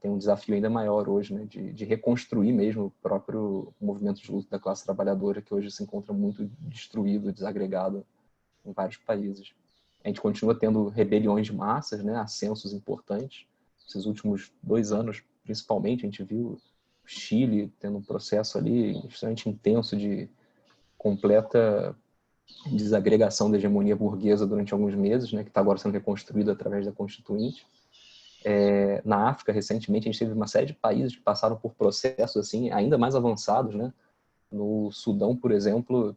Speaker 2: tem um desafio ainda maior hoje, né, de reconstruir mesmo o próprio movimento de luta da classe trabalhadora, que hoje se encontra muito destruído, desagregado em vários países. A gente continua tendo rebeliões de massas, né, ascensos importantes, esses últimos 2 anos, principalmente, a gente viu o Chile tendo um processo ali extremamente intenso de completa desagregação da hegemonia burguesa durante alguns meses, né, que está agora sendo reconstruído através da Constituinte. Na África, recentemente, a gente teve uma série de países que passaram por processos assim, ainda mais avançados, né? No Sudão, por exemplo,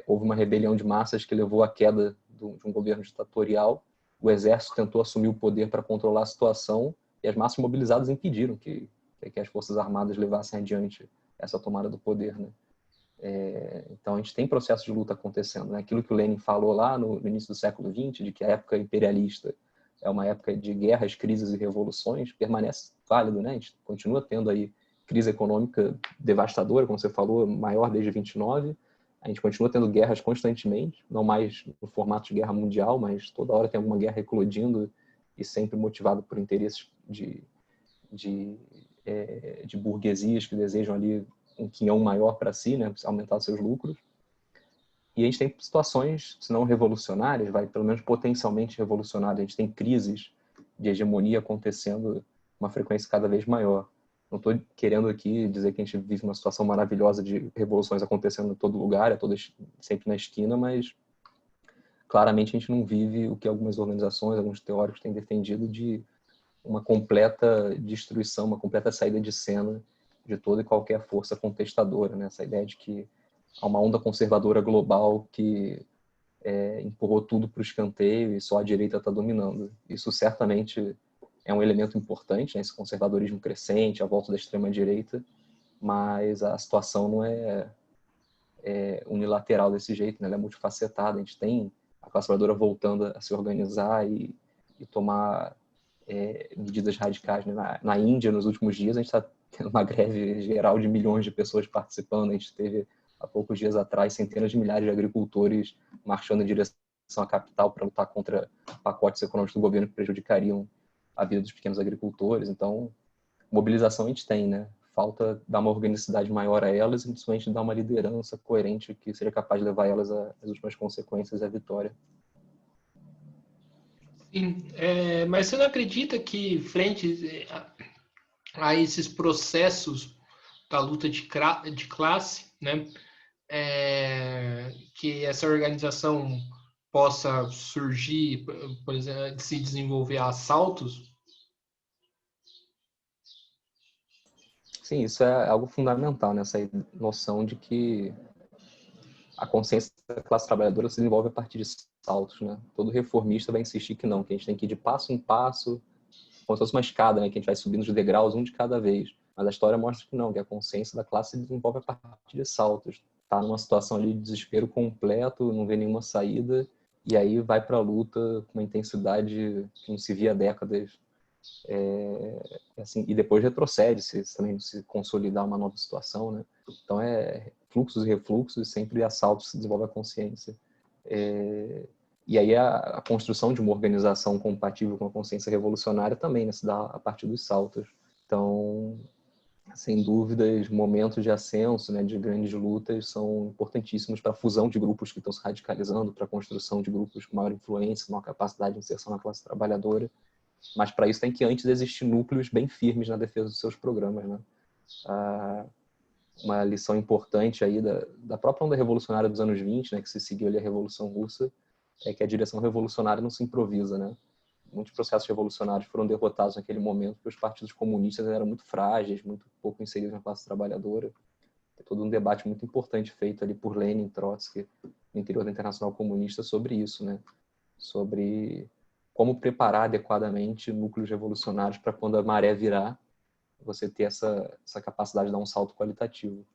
Speaker 2: houve uma rebelião de massas que levou à queda de um governo ditatorial. O exército tentou assumir o poder para controlar a situação e as massas mobilizadas impediram que as forças armadas levassem adiante essa tomada do poder, né? Então, a gente tem processo de luta acontecendo, né? Aquilo que o Lenin falou lá no início do século XX, de que a época imperialista é uma época de guerras, crises e revoluções, permanece válido, né? A gente continua tendo aí crise econômica devastadora, como você falou, maior desde 29. A gente continua tendo guerras constantemente, não mais no formato de guerra mundial, mas toda hora tem alguma guerra eclodindo e sempre motivado por interesses de burguesias que desejam ali um quinhão maior para si, né? Aumentar seus lucros. E a gente tem situações, se não revolucionárias, pelo menos potencialmente revolucionárias. A gente tem crises de hegemonia acontecendo uma frequência cada vez maior. Não estou querendo aqui dizer que a gente vive uma situação maravilhosa de revoluções acontecendo em todo lugar, sempre na esquina, mas claramente a gente não vive o que algumas organizações, alguns teóricos têm defendido de uma completa destruição, uma completa saída de cena de toda e qualquer força contestadora, né? Essa ideia de que há uma onda conservadora global que empurrou tudo para o escanteio e só a direita está dominando. Isso certamente é um elemento importante, né? Esse conservadorismo crescente, a volta da extrema-direita, mas a situação não é unilateral desse jeito, né? Ela é multifacetada. A gente tem a classe trabalhadora voltando a se organizar e tomar medidas radicais, né? Na Índia, nos últimos dias, a gente está tendo uma greve geral de milhões de pessoas participando. A gente teve, há poucos dias atrás, centenas de milhares de agricultores marchando em direção à capital para lutar contra pacotes econômicos do governo que prejudicariam a vida dos pequenos agricultores. Então, mobilização a gente tem, né? Falta dar uma organicidade maior a elas e, principalmente, dar uma liderança coerente que seja capaz de levar elas às últimas consequências e à vitória.
Speaker 1: Sim, mas você não acredita que, frente a esses processos da luta de classe, né, que essa organização possa surgir, por exemplo, se desenvolver assaltos?
Speaker 2: Sim, isso é algo fundamental, né? Essa noção de que a consciência da classe trabalhadora se desenvolve a partir de saltos, né? Todo reformista vai insistir que não, que a gente tem que ir de passo em passo, como se fosse uma escada, né? Que a gente vai subindo os degraus um de cada vez. Mas a história mostra que não, que a consciência da classe se desenvolve a partir de saltos. Tá numa situação ali de desespero completo, não vê nenhuma saída, e aí vai para a luta com uma intensidade que não se via há décadas. Assim, e depois retrocede se também se consolidar uma nova situação, né? Então fluxos e refluxos, e sempre assaltos se desenvolve a consciência. E aí a construção de uma organização compatível com a consciência revolucionária também, né, se dá a partir dos saltos. Então, sem dúvidas, momentos de ascenso, né, de grandes lutas são importantíssimos para a fusão de grupos que estão se radicalizando, para a construção de grupos com maior influência, maior capacidade de inserção na classe trabalhadora. Mas para isso tem que antes existir núcleos bem firmes na defesa dos seus programas, né? Uma lição importante aí da própria onda revolucionária dos anos 20, né, que se seguiu ali a Revolução Russa, é que a direção revolucionária não se improvisa, né? Muitos processos revolucionários foram derrotados naquele momento porque os partidos comunistas eram muito frágeis, muito pouco inseridos na classe trabalhadora. Tem todo um debate muito importante feito ali por Lenin e Trotsky no interior da Internacional Comunista sobre isso, né? Sobre como preparar adequadamente núcleos revolucionários para quando a maré virar, você ter essa capacidade de dar um salto qualitativo.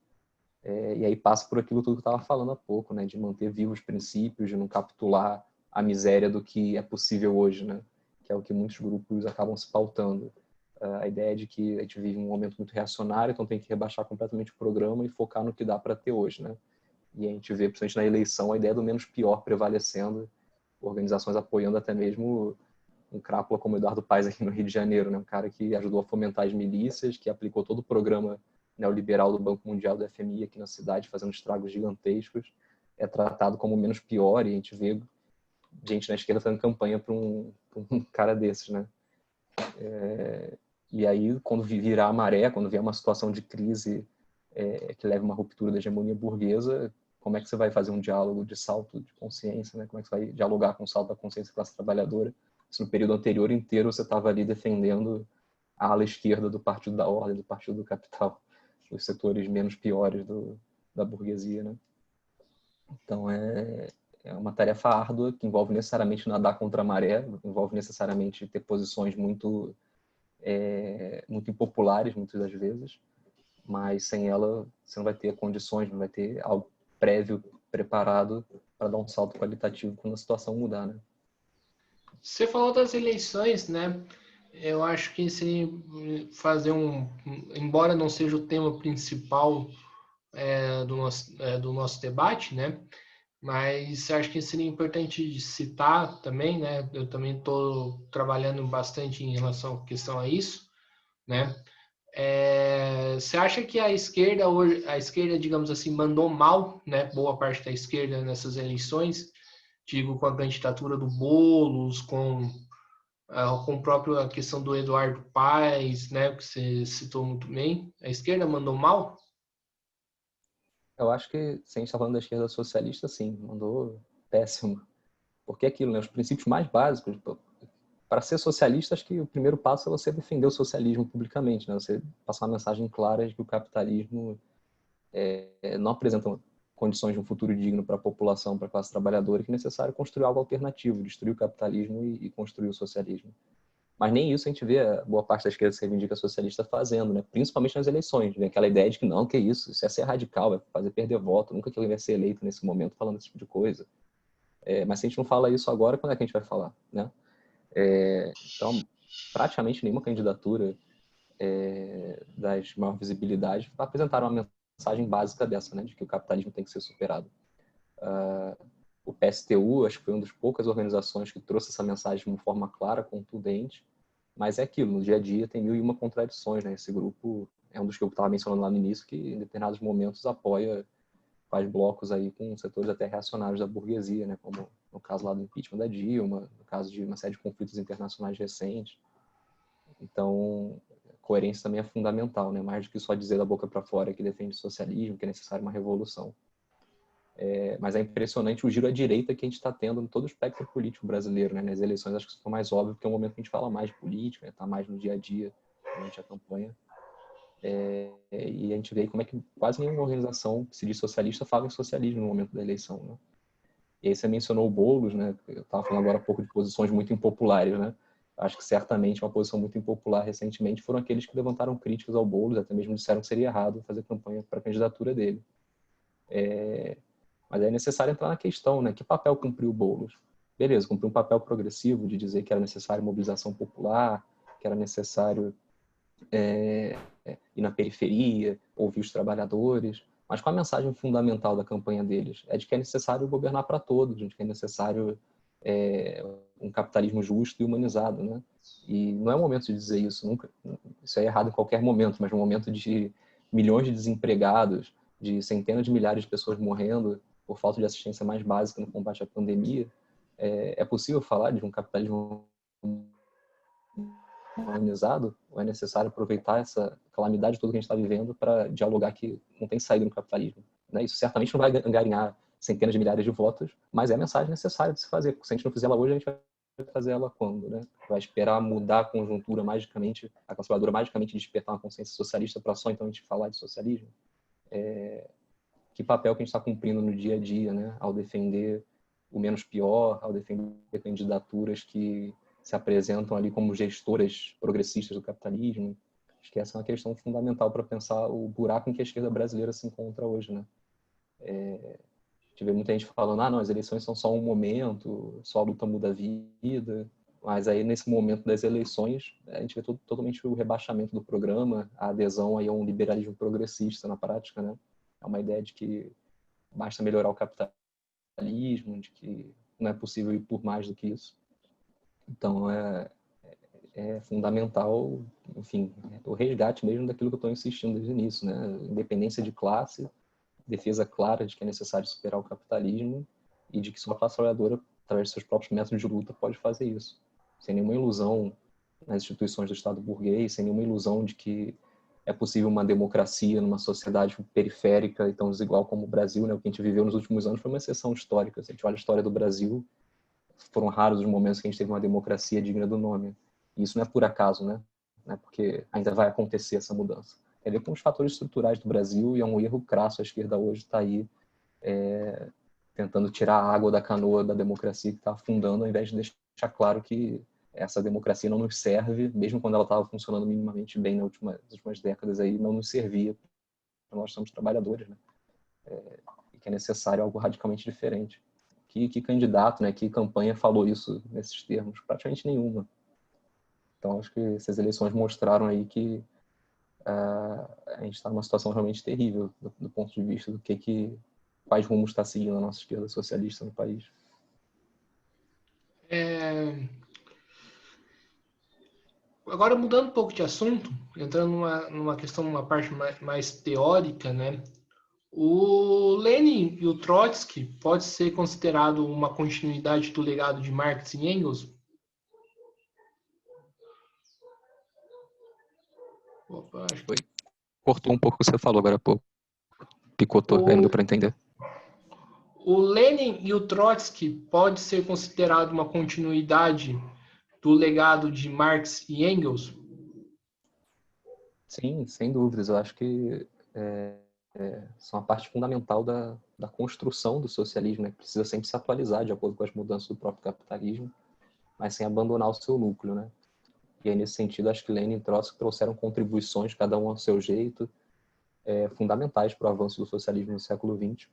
Speaker 2: E aí passa por aquilo tudo que eu estava falando há pouco, né? De manter vivos os princípios, de não capitular a miséria do que é possível hoje, né? Que é o que muitos grupos acabam se pautando. A ideia de que a gente vive um momento muito reacionário, então tem que rebaixar completamente o programa e focar no que dá para ter hoje, né? E a gente vê, principalmente na eleição, a ideia do menos pior prevalecendo, organizações apoiando até mesmo um crápula como Eduardo Paes aqui no Rio de Janeiro, né? Um cara que ajudou a fomentar as milícias, que aplicou todo o programa neoliberal do Banco Mundial, do FMI aqui na cidade, fazendo estragos gigantescos, é tratado como menos pior, e a gente vê gente na esquerda fazendo campanha para um cara desses, né? E aí, quando virar a maré, quando vier uma situação de crise que leve a uma ruptura da hegemonia burguesa, como é que você vai fazer um diálogo de salto de consciência, né? Como é que você vai dialogar com o salto da consciência da classe trabalhadora? Se no período anterior inteiro você estava ali defendendo a ala esquerda do Partido da Ordem, do Partido do Capital, os setores menos piores da burguesia, né? Então, é uma tarefa árdua que envolve necessariamente nadar contra a maré, envolve necessariamente ter posições muito impopulares, muitas das vezes, mas sem ela você não vai ter condições, não vai ter algo prévio, preparado para dar um salto qualitativo quando a situação mudar, né?
Speaker 1: Você falou das eleições, né? Eu acho que se fazer embora não seja o tema principal do nosso debate, né? Mas acho que seria importante citar também, né? Eu também estou trabalhando bastante em relação à questão a isso, né? Você acha que a esquerda hoje, digamos assim, mandou mal, né? Boa parte da esquerda nessas eleições, digo com a candidatura do Boulos, com a própria questão do Eduardo Paes, né? Que você citou muito bem. A esquerda mandou mal?
Speaker 2: Eu acho que, se a gente está falando da esquerda socialista, sim, mandou péssimo. Porque é aquilo, né? Os princípios mais básicos, para ser socialista, acho que o primeiro passo é você defender o socialismo publicamente, né? Você passar uma mensagem clara de que o capitalismo não apresenta condições de um futuro digno para a população, para a classe trabalhadora, e que é necessário construir algo alternativo, destruir o capitalismo e construir o socialismo. Mas nem isso a gente vê a boa parte da esquerda se reivindica socialista fazendo, né? Principalmente nas eleições. Né? Aquela ideia de que não, que isso é ser radical, vai fazer perder voto, nunca que alguém vai ser eleito nesse momento falando esse tipo de coisa. Mas se a gente não fala isso agora, quando é que a gente vai falar? Né? Então, praticamente nenhuma candidatura das maior visibilidade apresentaram uma mensagem básica dessa, né? De que o capitalismo tem que ser superado. O PSTU, acho que foi uma das poucas organizações que trouxe essa mensagem de uma forma clara, contundente, mas é aquilo, no dia a dia tem mil e uma contradições, né? Esse grupo é um dos que eu estava mencionando lá no início, que em determinados momentos faz blocos aí com setores até reacionários da burguesia, né? Como no caso lá do impeachment da Dilma, no caso de uma série de conflitos internacionais recentes. Então, coerência também é fundamental, né? Mais do que só dizer da boca para fora que defende o socialismo, que é necessário uma revolução. Mas é impressionante o giro à direita que a gente está tendo em todo o espectro político brasileiro, né? Nas eleições acho que isso ficou mais óbvio, porque é um momento que a gente fala mais de política, está mais no dia a dia durante a campanha. E a gente vê como é que quase nenhuma organização que se diz socialista fala em socialismo no momento da eleição, né? E aí você mencionou o Boulos, né? Eu estava falando agora há pouco de posições muito impopulares, né? Acho que certamente uma posição muito impopular recentemente foram aqueles que levantaram críticas ao Boulos, até mesmo disseram que seria errado fazer campanha para a candidatura dele. Mas é necessário entrar na questão, né? Que papel cumpriu o Boulos? Beleza, cumpriu um papel progressivo de dizer que era necessário mobilização popular, que era necessário ir na periferia, ouvir os trabalhadores, mas qual a mensagem fundamental da campanha deles? É de que é necessário governar para todos, de que é necessário um capitalismo justo e humanizado, né? E não é o momento de dizer isso, nunca. Isso é errado em qualquer momento, mas no momento de milhões de desempregados, de centenas de milhares de pessoas morrendo por falta de assistência mais básica no combate à pandemia, é possível falar de um capitalismo humanizado, ou é necessário aproveitar essa calamidade toda que a gente está vivendo para dialogar que não tem saída no capitalismo? Né? Isso certamente não vai angariar centenas de milhares de votos, mas é a mensagem necessária de se fazer. Se a gente não fizer ela hoje, a gente vai fazer ela quando? Né? Vai esperar mudar a conjuntura magicamente, a classe trabalhadora magicamente despertar uma consciência socialista para só então a gente falar de socialismo? Que papel que a gente está cumprindo no dia a dia, né? Ao defender o menos pior, ao defender candidaturas que se apresentam ali como gestoras progressistas do capitalismo. Acho que essa é uma questão fundamental para pensar o buraco em que a esquerda brasileira se encontra hoje, né? A gente vê muita gente falando, não, as eleições são só um momento, só a luta muda a vida, mas aí nesse momento das eleições a gente vê totalmente o rebaixamento do programa, a adesão aí a um liberalismo progressista na prática, né? É uma ideia de que basta melhorar o capitalismo, de que não é possível ir por mais do que isso. Então, é fundamental, enfim, o resgate mesmo daquilo que eu estou insistindo desde o início, né? Independência de classe, defesa clara de que é necessário superar o capitalismo e de que só a classe trabalhadora, através de seus próprios métodos de luta, pode fazer isso. Sem nenhuma ilusão nas instituições do Estado burguês, sem nenhuma ilusão de que é possível uma democracia numa sociedade periférica e tão desigual como o Brasil, né? O que a gente viveu nos últimos anos foi uma exceção histórica. Se a gente olha a história do Brasil, foram raros os momentos que a gente teve uma democracia digna do nome. E isso não é por acaso, né? Não é porque ainda vai acontecer essa mudança. Tem a ver com os fatores estruturais do Brasil, e é um erro crasso. A esquerda hoje está aí tentando tirar a água da canoa da democracia que está afundando, ao invés de deixar claro que essa democracia não nos serve, mesmo quando ela estava funcionando minimamente bem nas últimas décadas, aí não nos servia. Nós somos trabalhadores, né? E que é necessário algo radicalmente diferente. Que candidato, né, que campanha falou isso nesses termos? Praticamente nenhuma. Então, acho que essas eleições mostraram aí que a gente está numa situação realmente terrível do ponto de vista do quais rumos está seguindo a nossa esquerda socialista no país.
Speaker 1: Agora, mudando um pouco de assunto, entrando numa questão, numa parte mais teórica, né? O Lenin e o Trotsky pode ser considerado uma continuidade do legado de Marx e Engels?
Speaker 2: Opa, acho que foi. Cortou um pouco o que você falou agora há pouco. Picotou, aí não deu para entender.
Speaker 1: O Lenin e o Trotsky pode ser considerado uma continuidade do legado de Marx e Engels?
Speaker 2: Sim, sem dúvidas. Eu acho que são a parte fundamental da construção do socialismo, né? Que precisa sempre se atualizar de acordo com as mudanças do próprio capitalismo, mas sem abandonar o seu núcleo, né? E aí, nesse sentido, acho que Lenin e Trotsky trouxeram contribuições, cada um ao seu jeito, fundamentais para o avanço do socialismo no século XX.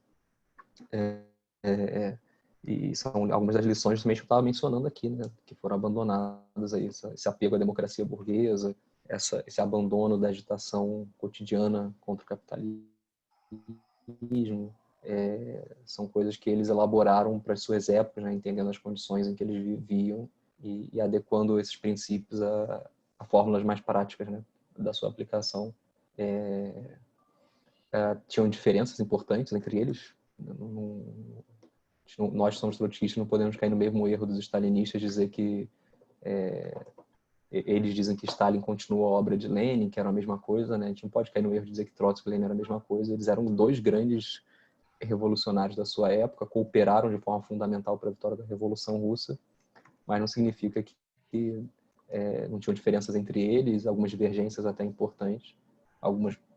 Speaker 2: E são algumas das lições também que eu estava mencionando aqui, né? Que foram abandonadas aí, esse apego à democracia burguesa, esse abandono da agitação cotidiana contra o capitalismo. São coisas que eles elaboraram para as suas épocas, né? Entendendo as condições em que eles viviam e adequando esses princípios a fórmulas mais práticas, né? Da sua aplicação. Tinham diferenças importantes entre eles. Nós somos trotskistas, não podemos cair no mesmo erro dos stalinistas, dizer que eles dizem que Stalin continua a obra de Lenin, que era a mesma coisa, né? A gente não pode cair no erro de dizer que Trotsky e Lenin era a mesma coisa. Eles eram dois grandes revolucionários da sua época, cooperaram de forma fundamental para a vitória da Revolução Russa, mas não significa que não tinham diferenças entre eles, algumas divergências até importantes,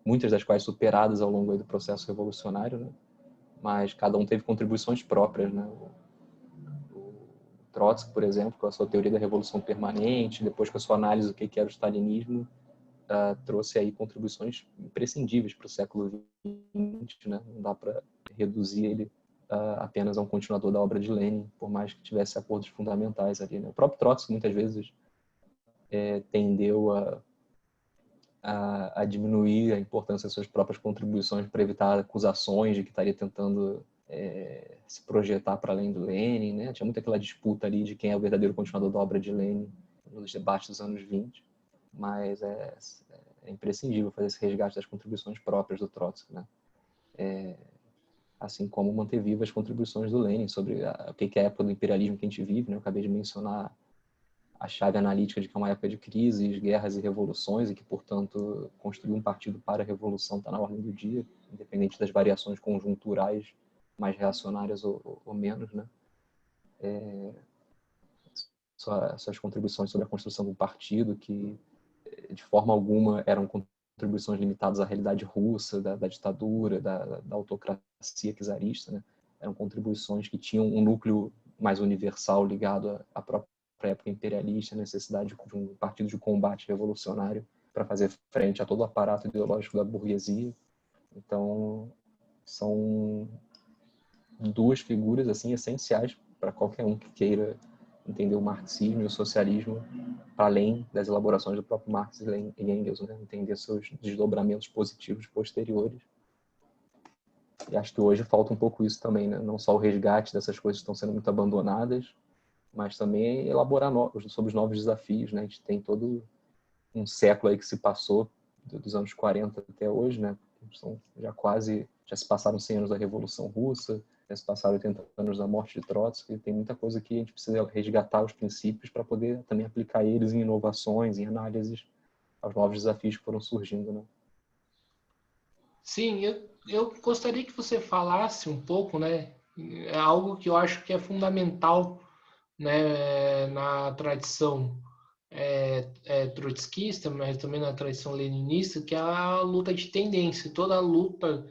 Speaker 2: muitas das quais superadas ao longo do processo revolucionário, né? Mas cada um teve contribuições próprias, né? O Trotsky, por exemplo, com a sua teoria da revolução permanente, depois com a sua análise do que era o stalinismo, trouxe aí contribuições imprescindíveis para o século XX, né? Não dá para reduzir ele apenas a um continuador da obra de Lenin, por mais que tivesse acordos fundamentais ali, né? O próprio Trotsky muitas vezes tendeu a diminuir a importância das suas próprias contribuições para evitar acusações de que estaria tentando se projetar para além do Lenin, né? Tinha muito aquela disputa ali de quem é o verdadeiro continuador da obra de Lenin nos debates dos anos 20, mas é imprescindível fazer esse resgate das contribuições próprias do Trotsky, né? Assim como manter vivas as contribuições do Lenin sobre o que é a época do imperialismo que a gente vive, né? Eu acabei de mencionar a chave analítica de que é uma época de crises, guerras e revoluções, e que, portanto, construir um partido para a revolução está na ordem do dia, independente das variações conjunturais mais reacionárias ou menos, né? Suas contribuições sobre a construção do partido, que de forma alguma eram contribuições limitadas à realidade russa, da ditadura, da autocracia czarista, né? Eram contribuições que tinham um núcleo mais universal ligado à própria época imperialista, a necessidade de um partido de combate revolucionário para fazer frente a todo o aparato ideológico da burguesia. Então, são duas figuras assim essenciais para qualquer um que queira entender o marxismo e o socialismo para além das elaborações do próprio Marx e Engels, né? Entender seus desdobramentos positivos posteriores. E acho que hoje falta um pouco isso também, né? Não só o resgate dessas coisas que estão sendo muito abandonadas, mas também elaborar sobre os novos desafios, né? A gente tem todo um século aí que se passou, dos anos 40 até hoje, né? Já se passaram 100 anos da Revolução Russa, Se passaram 80 anos da morte de Trotsky, tem muita coisa que a gente precisa resgatar os princípios para poder também aplicar eles em inovações, em análises aos novos desafios que foram surgindo, né?
Speaker 1: Sim, eu gostaria que você falasse um pouco, né? É algo que eu acho que é fundamental, né, na tradição trotskista, mas também na tradição leninista, que é a luta de tendência. Toda a luta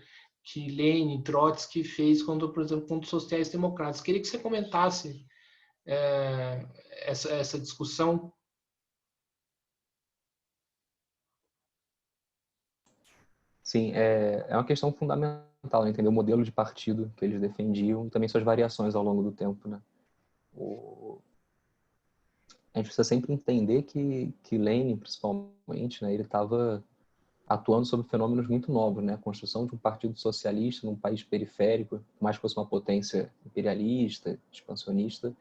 Speaker 1: que Lenin e Trotsky fez contra, por exemplo, contra os sociais-democratas. Queria que você comentasse essa discussão.
Speaker 2: Sim, é uma questão fundamental, né? Entender o modelo de partido que eles defendiam e também suas variações ao longo do tempo, né? A gente precisa sempre entender que Lenin, principalmente, né, ele estava atuando sobre fenômenos muito novos, né? A construção de um partido socialista num país periférico, por mais que fosse uma potência imperialista, expansionista,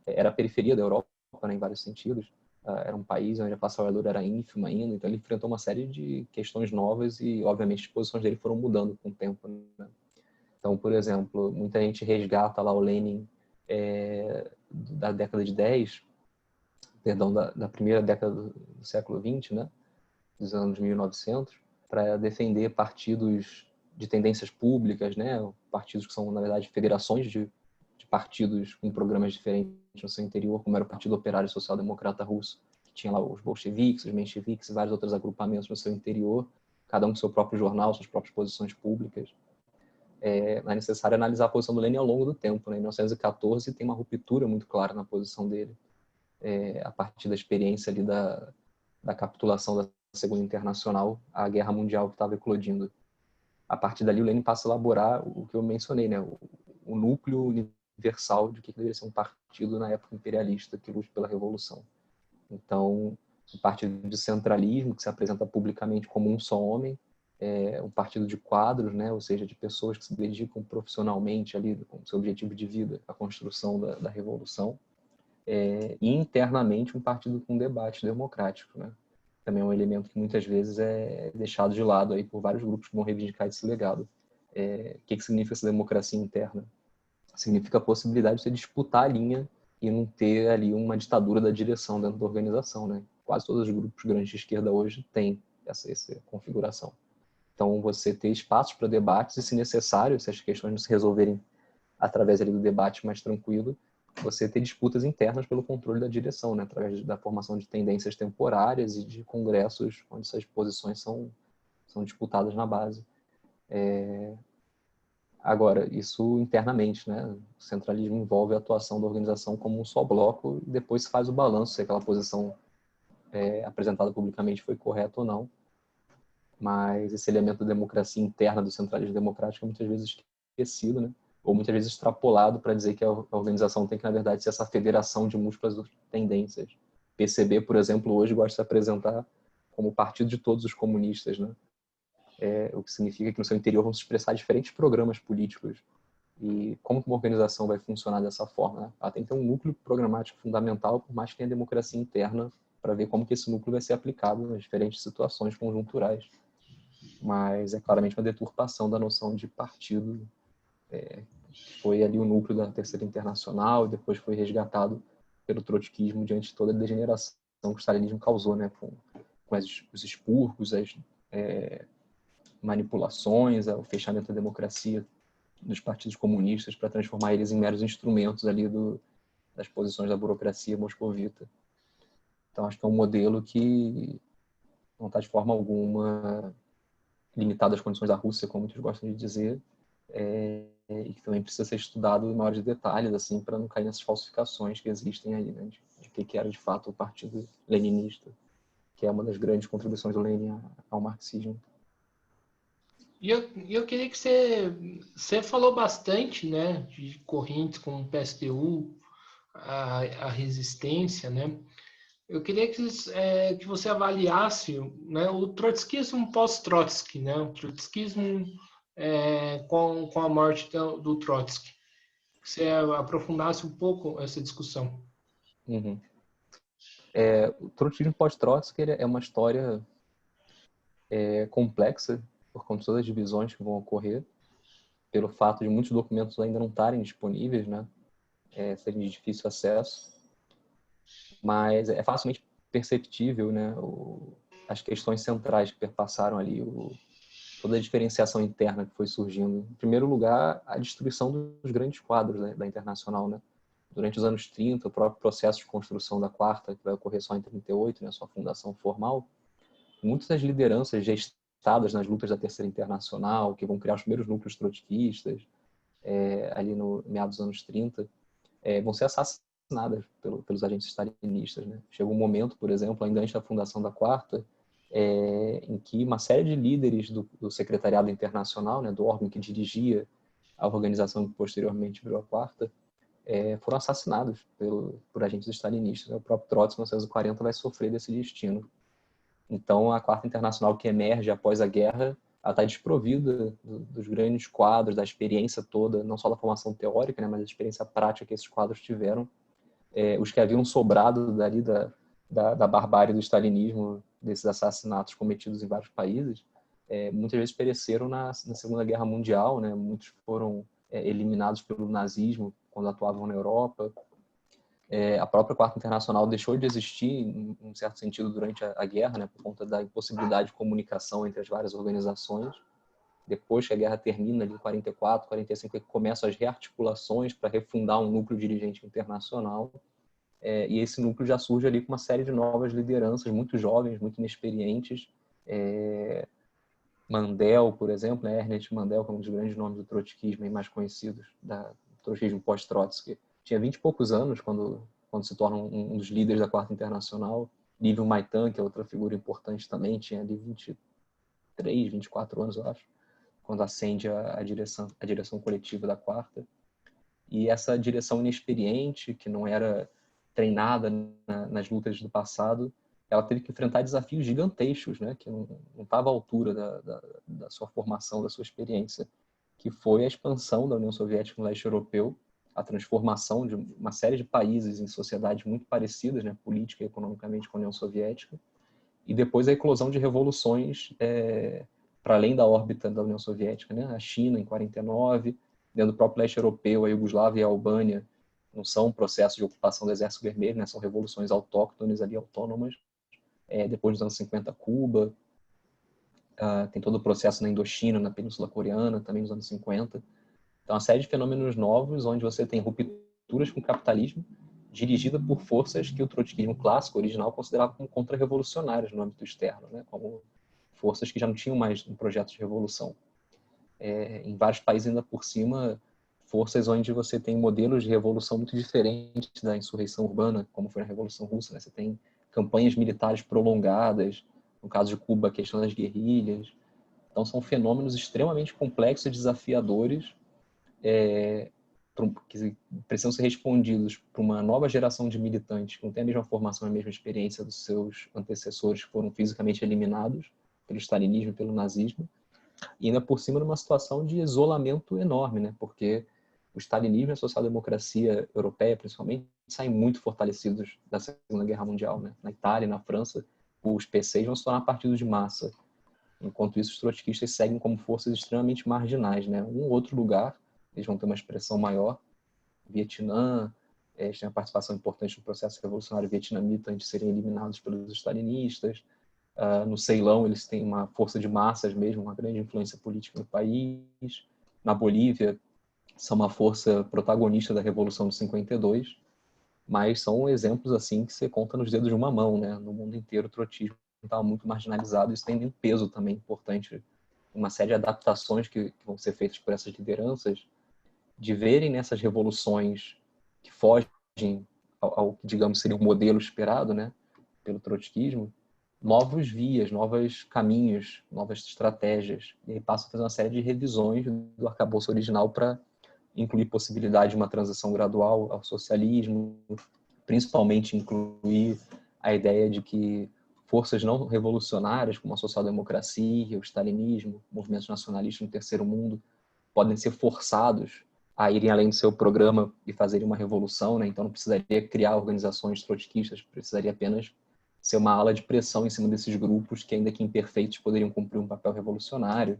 Speaker 2: era a periferia da Europa, né, em vários sentidos. Era um país onde a classe trabalhadora era ínfima ainda, então ele enfrentou uma série de questões novas e, obviamente, as posições dele foram mudando com o tempo, né? Então, por exemplo, muita gente resgata lá o Lenin da década de 10, perdão, da primeira década do século 20, né, dos anos 1900, para defender partidos de tendências públicas, né, partidos que são, na verdade, federações de partidos com programas diferentes no seu interior, como era o Partido Operário Social Democrata Russo, que tinha lá os bolcheviques, os mencheviques e vários outros agrupamentos no seu interior, cada um com seu próprio jornal, suas próprias posições públicas. É necessário analisar a posição do Lenin ao longo do tempo, né? Em 1914 tem uma ruptura muito clara na posição dele, a partir da experiência ali da capitulação da Segunda Internacional, a Guerra Mundial que estava eclodindo. A partir dali, o Lenin passa a elaborar o que eu mencionei, né? O núcleo universal de que deveria ser um partido na época imperialista que luta pela revolução. Então, um partido de centralismo que se apresenta publicamente como um só homem, um partido de quadros, né? Ou seja, de pessoas que se dedicam profissionalmente ali com seu objetivo de vida à construção da revolução, e internamente um partido com debate democrático, né? Também é um elemento que muitas vezes é deixado de lado aí por vários grupos que vão reivindicar esse legado. O que significa essa democracia interna? Significa a possibilidade de você disputar a linha e não ter ali uma ditadura da direção dentro da organização, né? Quase todos os grupos grandes de esquerda hoje têm essa configuração. Então, você ter espaços para debates e, se necessário, se as questões não se resolverem através ali do debate mais tranquilo, você ter disputas internas pelo controle da direção, né? Através da formação de tendências temporárias e de congressos onde essas posições são disputadas na base. Agora, isso internamente, né? O centralismo envolve a atuação da organização como um só bloco e depois se faz o balanço se aquela posição apresentada publicamente foi correta ou não. Mas esse elemento da democracia interna do centralismo democrático é muitas vezes esquecido, né? Ou muitas vezes extrapolado para dizer que a organização tem que, na verdade, ser essa federação de múltiplas tendências. PCB, por exemplo, hoje gosta de se apresentar como o partido de todos os comunistas, né? O que significa que no seu interior vão se expressar diferentes programas políticos. E como uma organização vai funcionar dessa forma, né? Ela tem que ter um núcleo programático fundamental, por mais que tenha democracia interna, para ver como que esse núcleo vai ser aplicado nas diferentes situações conjunturais. Mas é claramente uma deturpação da noção de partido, foi ali o núcleo da Terceira Internacional e depois foi resgatado pelo trotskismo diante de toda a degeneração que o stalinismo causou, né? Com os expurgos, as manipulações, o fechamento da democracia dos partidos comunistas para transformar eles em meros instrumentos ali das posições da burocracia moscovita. Então, acho que é um modelo que não está de forma alguma limitado às condições da Rússia, como muitos gostam de dizer, e que também precisa ser estudado em maiores detalhes, assim, para não cair nessas falsificações que existem aí, né, de que era de fato o partido leninista, que é uma das grandes contribuições do Lenin ao marxismo.
Speaker 1: E eu queria que você falou bastante, né, de correntes como o PSTU, a resistência, né? Eu queria que você avaliasse, né, o trotskismo pós-Trotsky, né? O trotskismo com a morte do Trotsky. Que você aprofundasse um pouco essa discussão.
Speaker 2: Uhum. O trotskismo pós-Trotsky é uma história complexa, por conta de todas as divisões que vão ocorrer. pelo fato de muitos documentos ainda não estarem disponíveis, né? Serem de difícil acesso, mas é facilmente perceptível, né? As questões centrais que perpassaram ali, toda a diferenciação interna que foi surgindo. Em primeiro lugar, a destruição dos grandes quadros, né, da Internacional, né? Durante os anos 30, o próprio processo de construção da Quarta, que vai ocorrer só em 38, né, sua fundação formal, muitas das lideranças gestadas nas lutas da Terceira Internacional, que vão criar os primeiros núcleos trotskistas, ali no meados dos anos 30, vão ser assassinadas pelos agentes stalinistas, né? Chegou um momento, por exemplo, ainda antes da fundação da Quarta, em que uma série de líderes do Secretariado Internacional, né, do órgão que dirigia a organização que posteriormente virou a Quarta, foram assassinados por agentes stalinistas. O próprio Trotsky, em 1940, vai sofrer desse destino. Então, a Quarta Internacional, que emerge após a guerra, ela está desprovida dos grandes quadros, da experiência toda, não só da formação teórica, né, mas da experiência prática que esses quadros tiveram. Os que haviam sobrado dali da barbárie do stalinismo, desses assassinatos cometidos em vários países, muitas vezes pereceram na Segunda Guerra Mundial, né? Muitos foram eliminados pelo nazismo quando atuavam na Europa. A própria Quarta Internacional deixou de existir, em um certo sentido, durante a guerra, né? Por conta da impossibilidade de comunicação entre as várias organizações. Depois que a guerra termina, ali em 44, 45, é que começam as rearticulações para refundar um núcleo dirigente internacional. E esse núcleo já surge ali com uma série de novas lideranças, muito jovens, muito inexperientes. Mandel, por exemplo, né? Ernest Mandel, que é um dos grandes nomes do trotskismo mais conhecidos, do trotskismo pós-Trotsky. Tinha 20 e poucos anos quando se torna um dos líderes da Quarta Internacional. Lívio Maitan, que é outra figura importante também, tinha ali 23, 24 anos, eu acho, quando ascende a direção coletiva da Quarta. E essa direção inexperiente, que não era treinada nas lutas do passado, ela teve que enfrentar desafios gigantescos, né, que não estava à altura da sua formação, da sua experiência, que foi a expansão da União Soviética no leste europeu, a transformação de uma série de países em sociedades muito parecidas, né, política e economicamente com a União Soviética, e depois a eclosão de revoluções para além da órbita da União Soviética, né, a China em 49, dentro do próprio leste europeu, a Iugoslávia e a Albânia não são processos de ocupação do Exército Vermelho, né, são revoluções autóctones ali, autônomas. Depois dos anos 50, Cuba, tem todo o processo na Indochina, na Península Coreana, também nos anos 50. Então, uma série de fenômenos novos, onde você tem rupturas com o capitalismo, dirigida por forças que o trotskismo clássico, original, considerava como contra-revolucionárias no âmbito externo, né? Como forças que já não tinham mais um projeto de revolução. Em vários países, ainda por cima, forças onde você tem modelos de revolução muito diferentes da insurreição urbana, como foi na Revolução Russa, né? Você tem campanhas militares prolongadas, no caso de Cuba, a questão das guerrilhas. Então, são fenômenos extremamente complexos e desafiadores que precisam ser respondidos por uma nova geração de militantes que não tem a mesma formação, a mesma experiência dos seus antecessores que foram fisicamente eliminados pelo stalinismo e pelo nazismo, e ainda por cima numa situação de isolamento enorme, né? Porque o stalinismo e a social-democracia europeia, principalmente, saem muito fortalecidos da Segunda Guerra Mundial, né? Na Itália e na França, os PCs vão se tornar partidos de massa. Enquanto isso, os trotskistas seguem como forças extremamente marginais, né? Um outro lugar, eles vão ter uma expressão maior. Vietnã, eles têm uma participação importante no processo revolucionário vietnamita antes de serem eliminados pelos stalinistas. No Ceilão, eles têm uma força de massas mesmo, uma grande influência política no país. Na Bolívia, são uma força protagonista da Revolução de 52, mas são exemplos assim que você conta nos dedos de uma mão, né? No mundo inteiro, o trotismo estava muito marginalizado, isso tem um peso também importante, uma série de adaptações que vão ser feitas por essas lideranças, de verem nessas revoluções que fogem ao que, digamos, seria o modelo esperado, né, pelo trotskismo, novos vias, novos caminhos, novas estratégias. E aí passa a fazer uma série de revisões do arcabouço original para incluir possibilidade de uma transição gradual ao socialismo, principalmente incluir a ideia de que forças não revolucionárias, como a social-democracia, o stalinismo, movimentos nacionalistas no terceiro mundo, podem ser forçados a irem além do seu programa e fazerem uma revolução, né? Então não precisaria criar organizações trotskistas, precisaria apenas ser uma ala de pressão em cima desses grupos que, ainda que imperfeitos, poderiam cumprir um papel revolucionário.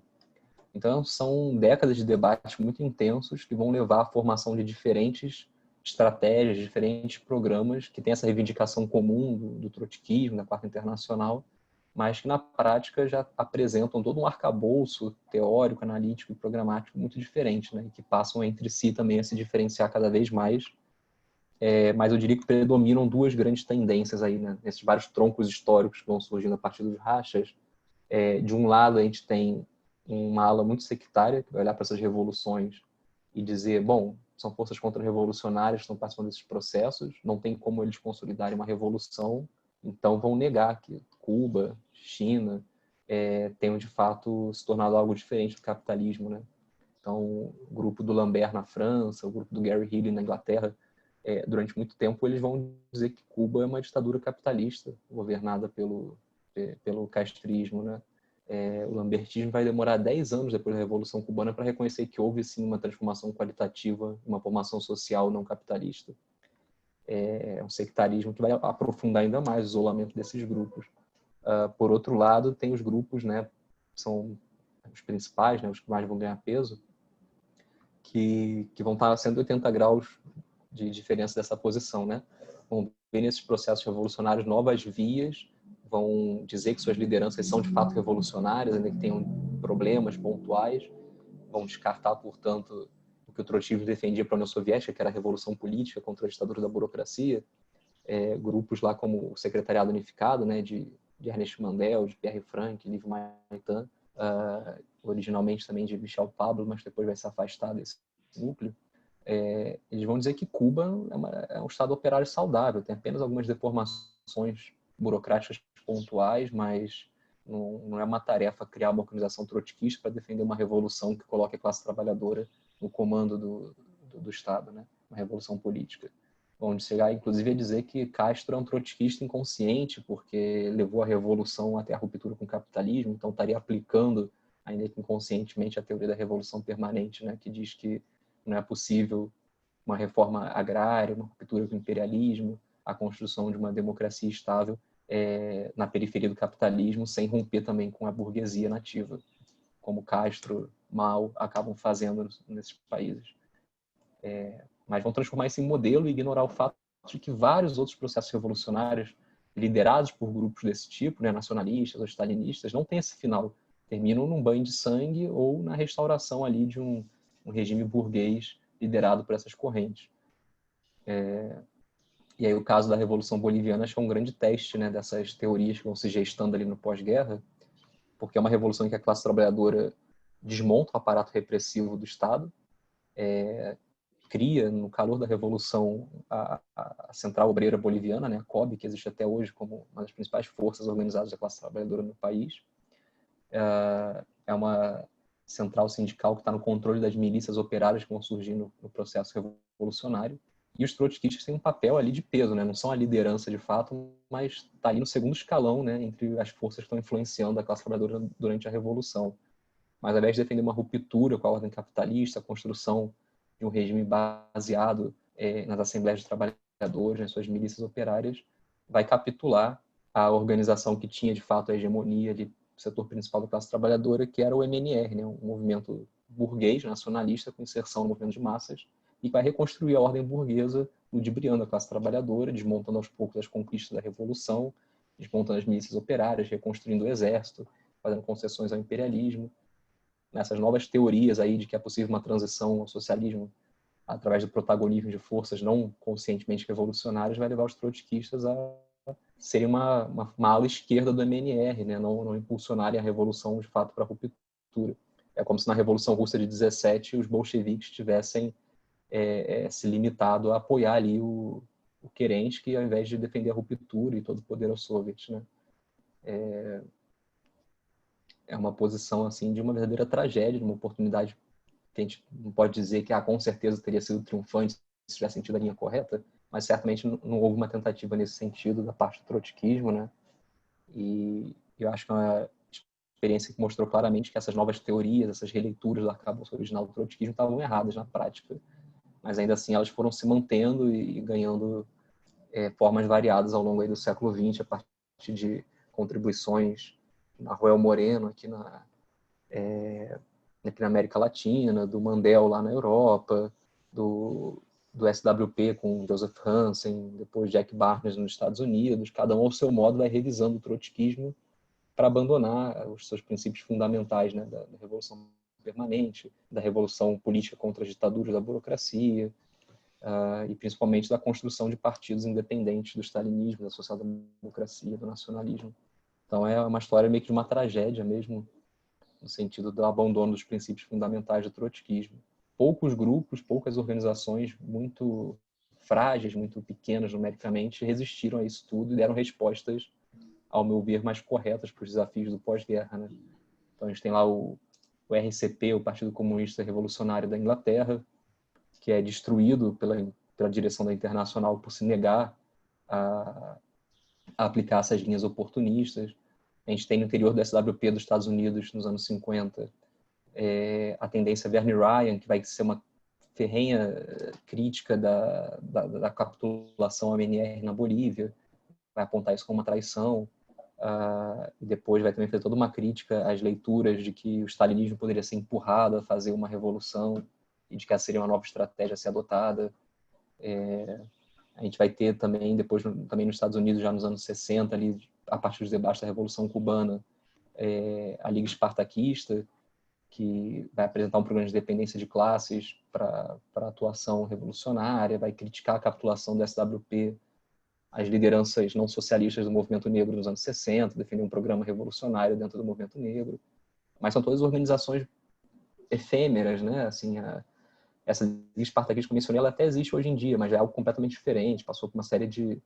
Speaker 2: Então, são décadas de debates muito intensos que vão levar à formação de diferentes estratégias, diferentes programas que têm essa reivindicação comum do trotskismo, da Quarta Internacional, mas que na prática já apresentam todo um arcabouço teórico, analítico e programático muito diferente, né? E que passam entre si também a se diferenciar cada vez mais. Mas eu diria que predominam duas grandes tendências aí, né? Nesses vários troncos históricos que vão surgindo a partir dos rachas. De um lado, a gente tem uma ala muito sectária, que vai olhar para essas revoluções e dizer, bom, são forças contra-revolucionárias que estão participando desses processos, não tem como eles consolidarem uma revolução, então vão negar que Cuba, China, tenham de fato se tornado algo diferente do capitalismo, né? Então, o grupo do Lambert na França, o grupo do Gary Healy na Inglaterra, durante muito tempo eles vão dizer que Cuba é uma ditadura capitalista, governada pelo castrismo, né? O lambertismo vai demorar 10 anos depois da Revolução Cubana para reconhecer que houve, sim, uma transformação qualitativa, uma formação social não capitalista. É um sectarismo que vai aprofundar ainda mais o isolamento desses grupos. Por outro lado, tem os grupos, né, são os principais, né, os que mais vão ganhar peso, que vão estar a 180 graus de diferença dessa posição, né? Vão ver nesses processos revolucionários novas vias, vão dizer que suas lideranças são de fato revolucionárias, ainda que tenham problemas pontuais, vão descartar, portanto, o que o trotskismo defendia para a União Soviética, que era a revolução política contra a ditadura da burocracia. Grupos lá como o Secretariado Unificado, né, de Ernest Mandel, de Pierre Frank, Liv Maritain, originalmente também de Michel Pablo, mas depois vai se afastar desse núcleo. Eles vão dizer que Cuba é um estado operário saudável, tem apenas algumas deformações burocráticas pontuais, mas não é uma tarefa criar uma organização trotskista para defender uma revolução que coloque a classe trabalhadora no comando do Estado, né? Uma revolução política. Vão chegar, inclusive, a dizer que Castro é um trotskista inconsciente, porque levou a revolução até a ruptura com o capitalismo, então estaria aplicando, ainda que inconscientemente, a teoria da revolução permanente, né? Que diz que não é possível uma reforma agrária, uma ruptura com o imperialismo, a construção de uma democracia estável na periferia do capitalismo, sem romper também com a burguesia nativa, como Castro, Mao acabam fazendo nesses países. Mas vão transformar isso em modelo e ignorar o fato de que vários outros processos revolucionários liderados por grupos desse tipo, né, nacionalistas ou stalinistas, não têm esse final. Terminam num banho de sangue ou na restauração ali de um regime burguês liderado por essas correntes. E aí o caso da Revolução Boliviana acho que é um grande teste, né, dessas teorias que vão se gestando ali no pós-guerra, porque é uma revolução em que a classe trabalhadora desmonta o aparato repressivo do Estado, cria, no calor da Revolução, a Central Obreira Boliviana, né, a COB, que existe até hoje como uma das principais forças organizadas da classe trabalhadora no país. É uma central sindical que está no controle das milícias operárias que vão surgir no processo revolucionário. E os trotskistas têm um papel ali de peso, né? Não são a liderança de fato, mas está ali no segundo escalão, né, entre as forças que estão influenciando a classe trabalhadora durante a Revolução. Mas ao invés de defender uma ruptura com a ordem capitalista, a construção de um regime baseado nas assembleias de trabalhadores, nas suas milícias operárias, vai capitular a organização que tinha de fato a hegemonia ali, do setor principal da classe trabalhadora, que era o MNR, né, um movimento burguês nacionalista com inserção no movimento de massas, e vai reconstruir a ordem burguesa, ludibriando a classe trabalhadora, desmontando aos poucos as conquistas da Revolução, desmontando as milícias operárias, reconstruindo o exército, fazendo concessões ao imperialismo. Nessas novas teorias aí de que é possível uma transição ao socialismo através do protagonismo de forças não conscientemente revolucionárias, vai levar os trotskistas a serem uma ala esquerda do MNR, né? Não impulsionarem a revolução de fato para a ruptura. É como se na Revolução Russa de 17 os bolcheviques tivessem se limitado a apoiar ali o Kerensky, ao invés de defender a ruptura e todo o poder aos soviets, né? É uma posição assim de uma verdadeira tragédia, de uma oportunidade que a gente não pode dizer que com certeza teria sido triunfante se tivesse sentido a linha correta, mas certamente não houve uma tentativa nesse sentido da parte do trotskismo, né? E eu acho que é uma experiência que mostrou claramente que essas novas teorias, essas releituras do arcabouço original do trotskismo estavam erradas na prática, mas ainda assim elas foram se mantendo e ganhando formas variadas ao longo aí do século XX, a partir de contribuições na Roel Moreno, aqui aqui na América Latina, do Mandel lá na Europa, do SWP com Joseph Hansen, depois Jack Barnes nos Estados Unidos. Cada um ao seu modo vai revisando o trotskismo para abandonar os seus princípios fundamentais, né, da Revolução Permanente, da revolução política contra as ditaduras da burocracia, e principalmente da construção de partidos independentes do stalinismo, da social-democracia, do nacionalismo. Então é uma história meio que de uma tragédia mesmo, no sentido do abandono dos princípios fundamentais do trotskismo. Poucos grupos, poucas organizações muito frágeis, muito pequenas numericamente, resistiram a isso tudo e deram respostas, ao meu ver, mais corretas para os desafios do pós-guerra, né? Então a gente tem lá o RCP, o Partido Comunista Revolucionário da Inglaterra, que é destruído pela direção da Internacional por se negar a aplicar essas linhas oportunistas. A gente tem no interior do SWP dos Estados Unidos, nos anos 50, a tendência Bernie Ryan, que vai ser uma ferrenha crítica da capitulação AMNR na Bolívia, vai apontar isso como uma traição. E depois vai também fazer toda uma crítica às leituras de que o stalinismo poderia ser empurrado a fazer uma revolução e de que essa seria uma nova estratégia a ser adotada. A gente vai ter também, depois, também nos Estados Unidos, já nos anos 60, ali, a partir dos debates da Revolução Cubana, a Liga Espartaquista, que vai apresentar um programa de dependência de classes para atuação revolucionária, vai criticar a capitulação do SWP, as lideranças não socialistas do movimento negro nos anos 60, defender um programa revolucionário dentro do movimento negro. Mas são todas organizações efêmeras, né? Assim, essa Liga Espartaquista que eu mencionei, ela até existe hoje em dia, mas é algo completamente diferente, passou por uma série de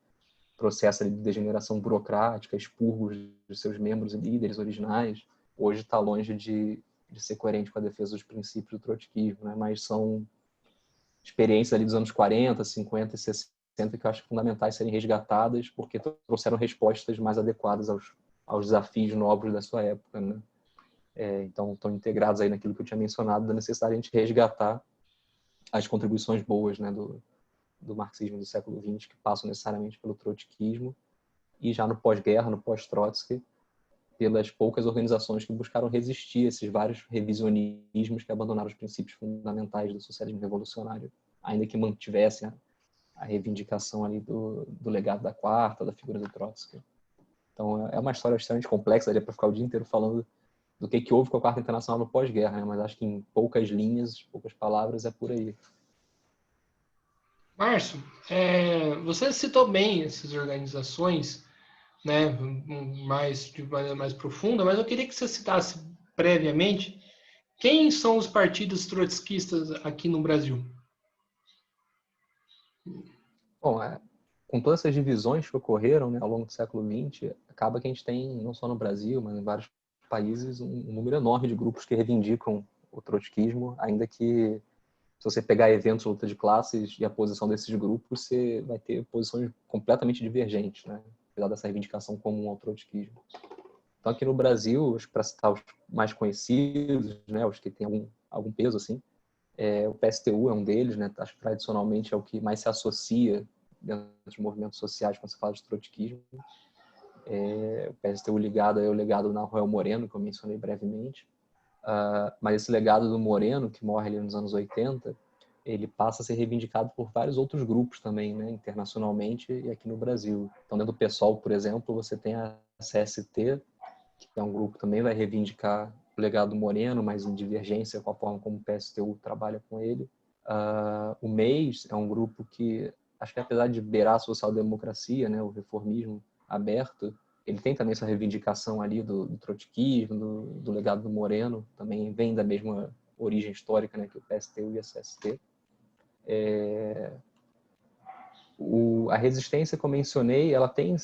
Speaker 2: processos de degeneração burocrática, expurgos de seus membros e líderes originais. Hoje está longe de ser coerente com a defesa dos princípios do trotskismo, né? Mas são experiências ali dos anos 40, 50 e 60 que eu acho fundamentais serem resgatadas, porque trouxeram respostas mais adequadas aos desafios novos da sua época, né? Então, estão integrados aí naquilo que eu tinha mencionado, da necessidade de a gente resgatar as contribuições boas, né, do marxismo do século XX, que passam necessariamente pelo trotskismo, e já no pós-guerra, no pós-Trotsky, pelas poucas organizações que buscaram resistir a esses vários revisionismos que abandonaram os princípios fundamentais do socialismo revolucionário, ainda que mantivessem a reivindicação ali do legado da Quarta, da figura do Trotsky. Então, é uma história extremamente complexa, daria para ficar o dia inteiro falando do que houve com a Quarta Internacional no pós-guerra, né? Mas acho que em poucas linhas, poucas palavras, é por aí.
Speaker 1: Márcio, você citou bem essas organizações, né, de maneira mais profunda, mas eu queria que você citasse previamente quem são os partidos trotskistas aqui no Brasil.
Speaker 2: Bom, com todas essas divisões que ocorreram, né, ao longo do século XX, acaba que a gente tem, não só no Brasil, mas em vários países, um número enorme de grupos que reivindicam o trotskismo, ainda que, se você pegar eventos de luta de classes e a posição desses grupos, você vai ter posições completamente divergentes, né, apesar dessa reivindicação comum ao trotskismo. Então, aqui no Brasil, para citar os mais conhecidos, né, os que têm algum peso, assim, o PSTU é um deles, né, acho que tradicionalmente é o que mais se associa dentro dos movimentos sociais quando se fala de trotskismo. O PSTU ligado é o legado do Naruel Moreno, que eu mencionei brevemente. Mas esse legado do Moreno, que morre ali nos anos 80, ele passa a ser reivindicado por vários outros grupos também, né, internacionalmente e aqui no Brasil. Então, dentro do PSOL, por exemplo, você tem a CST, que é um grupo que também vai reivindicar o legado do Moreno, mas em divergência com a forma como o PSTU trabalha com ele. O MEIS é um grupo que, acho que apesar de beirar a social-democracia, né, o reformismo aberto, ele tem também essa reivindicação ali do trotskismo, do legado do Moreno, também vem da mesma origem histórica, né, que o PSTU e a CST. A resistência que eu mencionei, ela tem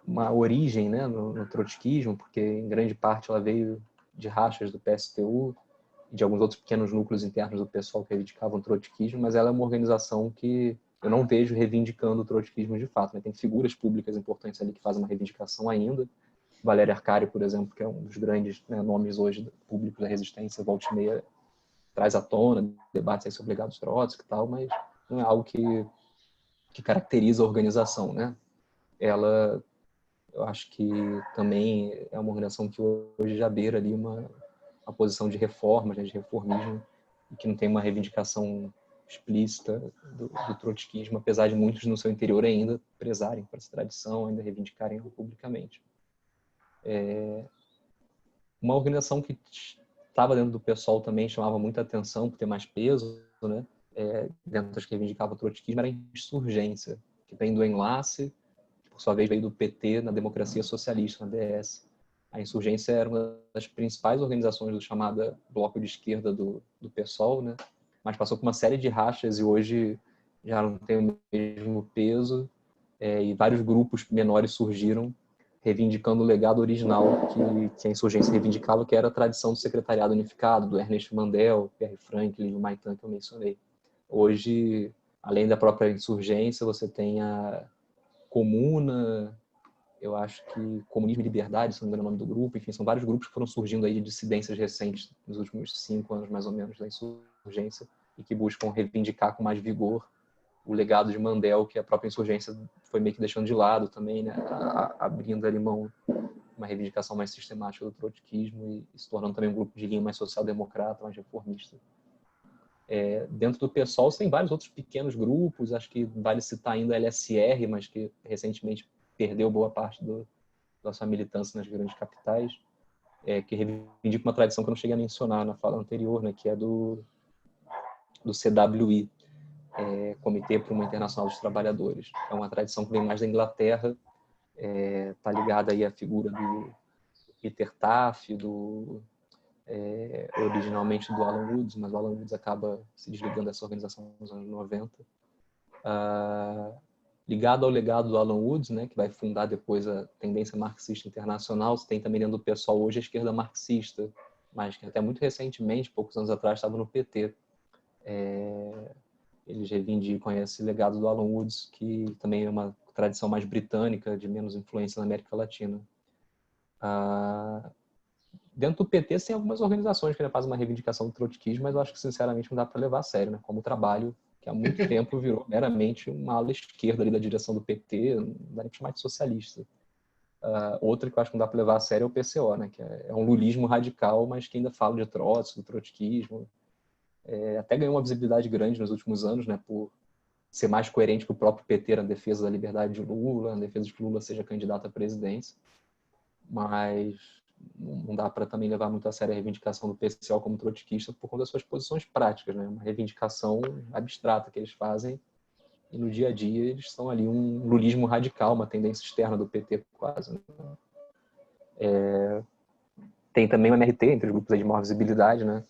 Speaker 2: uma origem, né, no trotskismo, porque em grande parte ela veio de rachas do PSTU e de alguns outros pequenos núcleos internos do pessoal que reivindicavam o trotskismo, mas ela é uma organização que eu não vejo reivindicando o trotskismo de fato, né? Tem figuras públicas importantes ali que fazem uma reivindicação ainda. Valério Arcari, por exemplo, que é um dos grandes, né, nomes hoje públicos da resistência, volta e meia traz à tona debates sobre legados Trotsky e tal, mas não é algo que caracteriza a organização, né? Ela, eu acho que também é uma organização que hoje já beira ali uma posição de reformas, né, de reformismo, e que não tem uma reivindicação explícita do trotskismo, apesar de muitos no seu interior ainda prezarem por essa tradição, ainda reivindicarem publicamente. Uma organização que estava dentro do PSOL também, chamava muita atenção por ter mais peso, né? Dentro das que reivindicava o trotskismo, era a Insurgência, que vem do Enlace, que por sua vez veio do PT na Democracia Socialista, na DS. A Insurgência era uma das principais organizações do chamado bloco de esquerda do PSOL, né? Mas passou por uma série de rachas e hoje já não tem o mesmo peso, e vários grupos menores surgiram reivindicando o legado original que a Insurgência reivindicava, que era a tradição do secretariado unificado, do Ernest Mandel, Pierre Franklin e o Maitan, que eu mencionei. Hoje, além da própria Insurgência, você tem a Comuna, eu acho que Comunismo e Liberdade, se não me engano o nome do grupo, enfim, são vários grupos que foram surgindo aí de dissidências recentes nos últimos 5 anos, mais ou menos, da Insurgência, e que buscam reivindicar com mais vigor o legado de Mandel, que a própria Insurgência foi meio que deixando de lado também, né, abrindo ali mão uma reivindicação mais sistemática do trotskismo e se tornando também um grupo de linha mais social-democrata, mais reformista. Dentro do PSOL tem vários outros pequenos grupos, acho que vale citar ainda a LSR, mas que recentemente perdeu boa parte da sua militância nas grandes capitais, que reivindica uma tradição que eu não cheguei a mencionar na fala anterior, né, que é do CWI, Comitê para uma Internacional dos Trabalhadores. É uma tradição que vem mais da Inglaterra, está ligada aí à figura do Peter Taft, originalmente do Alan Woods, mas o Alan Woods acaba se desligando dessa organização nos anos 90. Ligado ao legado do Alan Woods, né, que vai fundar depois a Tendência Marxista Internacional, você tem também dentro do PSOL hoje a esquerda marxista, mas que até muito recentemente, poucos anos atrás, estava no PT. Eles reivindicam esse legado do Alan Woods, que também é uma tradição mais britânica, de menos influência na América Latina. Dentro do PT, tem algumas organizações que já fazem uma reivindicação do trotskismo, mas eu acho que, sinceramente, não dá para levar a sério, né? Como o trabalho, que há muito tempo virou meramente uma ala esquerda ali da direção do PT, não dá nem para chamar de socialista. Outra que eu acho que não dá para levar a sério é o PCO, né? Que é um lulismo radical, mas que ainda fala de Trotsky, do trotskismo. Até ganhou uma visibilidade grande nos últimos anos, né? Por ser mais coerente que o próprio PT na defesa da liberdade de Lula, na defesa de que Lula seja candidato à presidência. Mas não dá para também levar muito a sério a reivindicação do PCO como trotskista por conta das suas posições práticas, né? Uma reivindicação abstrata que eles fazem e no dia a dia eles são ali um lulismo radical, uma tendência externa do PT quase. Né? Tem também o MRT, entre os grupos de maior visibilidade, né?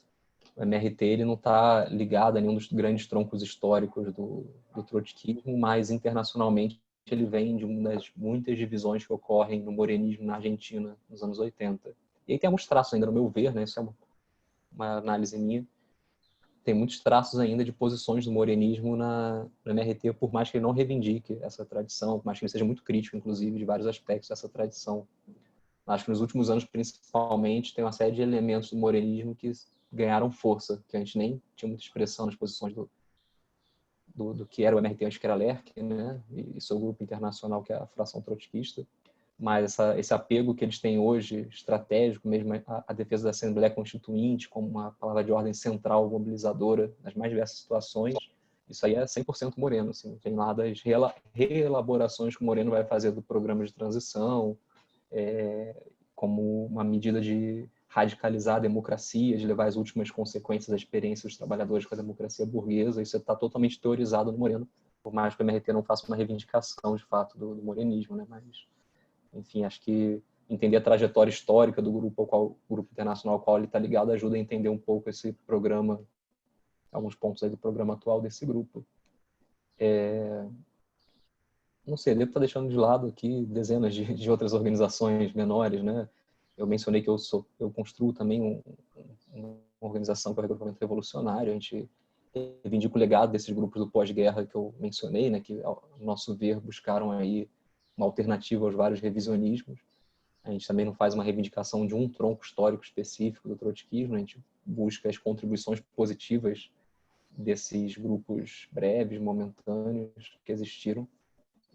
Speaker 2: O MRT ele não está ligado a nenhum dos grandes troncos históricos do trotskismo, mas internacionalmente ele vem de uma das muitas divisões que ocorrem no morenismo na Argentina nos anos 80. E aí tem alguns traços ainda, no meu ver, né? Isso é uma análise minha, tem muitos traços ainda de posições do morenismo no MRT, por mais que ele não reivindique essa tradição, por mais que ele seja muito crítico, inclusive, de vários aspectos dessa tradição. Acho que nos últimos anos, principalmente, tem uma série de elementos do morenismo que ganharam força, que a gente nem tinha muita expressão nas posições do que era o MRT antes, que era a LERC, né? E seu grupo internacional, que é a fração trotskista. Mas esse apego que eles têm hoje, estratégico mesmo, a defesa da Assembleia Constituinte como uma palavra de ordem central, mobilizadora nas mais diversas situações, isso aí é 100% Moreno. Assim, não tem lá das reelaborações que o Moreno vai fazer do programa de transição, como uma medida de radicalizar a democracia, de levar as últimas consequências da experiência dos trabalhadores com a democracia burguesa. Isso está totalmente teorizado no Moreno, por mais que o MRT não faça uma reivindicação, de fato, do morenismo, né? Mas, enfim, acho que entender a trajetória histórica do grupo, o grupo internacional ao qual ele está ligado, ajuda a entender um pouco esse programa, alguns pontos aí do programa atual desse grupo. Não sei, devo estar deixando de lado aqui dezenas de outras organizações menores, né? Eu mencionei que eu construo também uma organização que é o Regrupamento Revolucionário. A gente reivindica o legado desses grupos do pós-guerra que eu mencionei, né? Que, ao nosso ver, buscaram aí uma alternativa aos vários revisionismos. A gente também não faz uma reivindicação de um tronco histórico específico do trotskismo, a gente busca as contribuições positivas desses grupos breves, momentâneos, que existiram,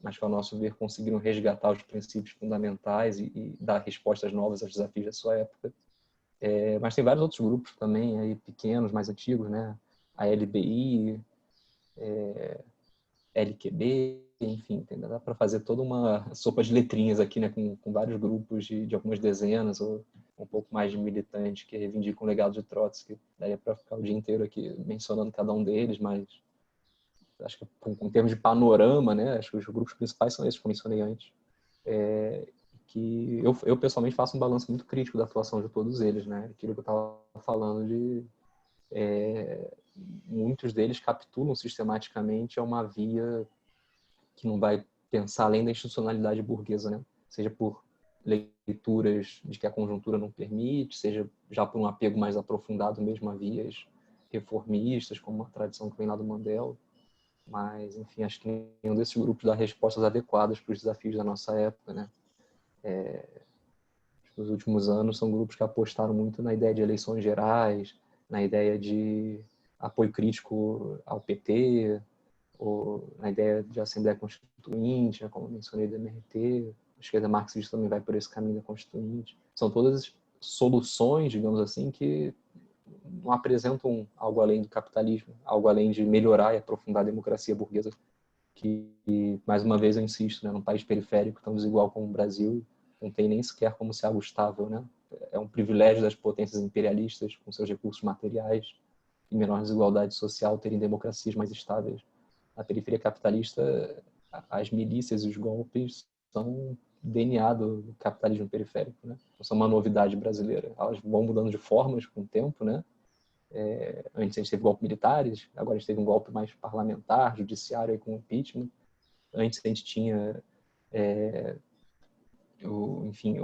Speaker 2: mas que, ao nosso ver, conseguiram resgatar os princípios fundamentais e dar respostas novas aos desafios da sua época. Mas tem vários outros grupos também, aí, pequenos, mais antigos, né? A LBI, LQB, enfim, dá para fazer toda uma sopa de letrinhas aqui, né? Com vários grupos de algumas dezenas ou um pouco mais de militantes que reivindicam o legado de Trotsky. Daria para ficar o dia inteiro aqui mencionando cada um deles, mas acho que em termos de panorama, né? Acho que os grupos principais são esses que eu mencionei antes. Que eu pessoalmente faço um balanço muito crítico da atuação de todos eles, né? Aquilo que eu estava falando de muitos deles capitulam sistematicamente a uma via que não vai pensar além da institucionalidade burguesa, né? Seja por leituras de que a conjuntura não permite, seja já por um apego mais aprofundado mesmo a vias reformistas, como uma tradição que vem lá do Mandela. Mas, enfim, acho que nenhum desses grupos dá respostas adequadas para os desafios da nossa época, né? Nos últimos anos são grupos que apostaram muito na ideia de eleições gerais, na ideia de apoio crítico ao PT, ou na ideia de Assembleia Constituinte, como eu mencionei do MRT. A esquerda marxista também vai por esse caminho da Constituinte. São todas soluções, digamos assim, que não apresentam algo além do capitalismo, algo além de melhorar e aprofundar a democracia burguesa, que mais uma vez eu insisto, né, num país periférico tão desigual como o Brasil, não tem nem sequer como ser algo estável, né? É um privilégio das potências imperialistas, com seus recursos materiais e menor desigualdade social, terem democracias mais estáveis. Na periferia capitalista, as milícias e os golpes são DNA do capitalismo periférico, né? Não são uma novidade brasileira. Elas vão mudando de formas com o tempo, né? Antes a gente teve golpes militares, agora a gente teve um golpe mais parlamentar, judiciário, aí com impeachment. Antes a gente tinha, enfim,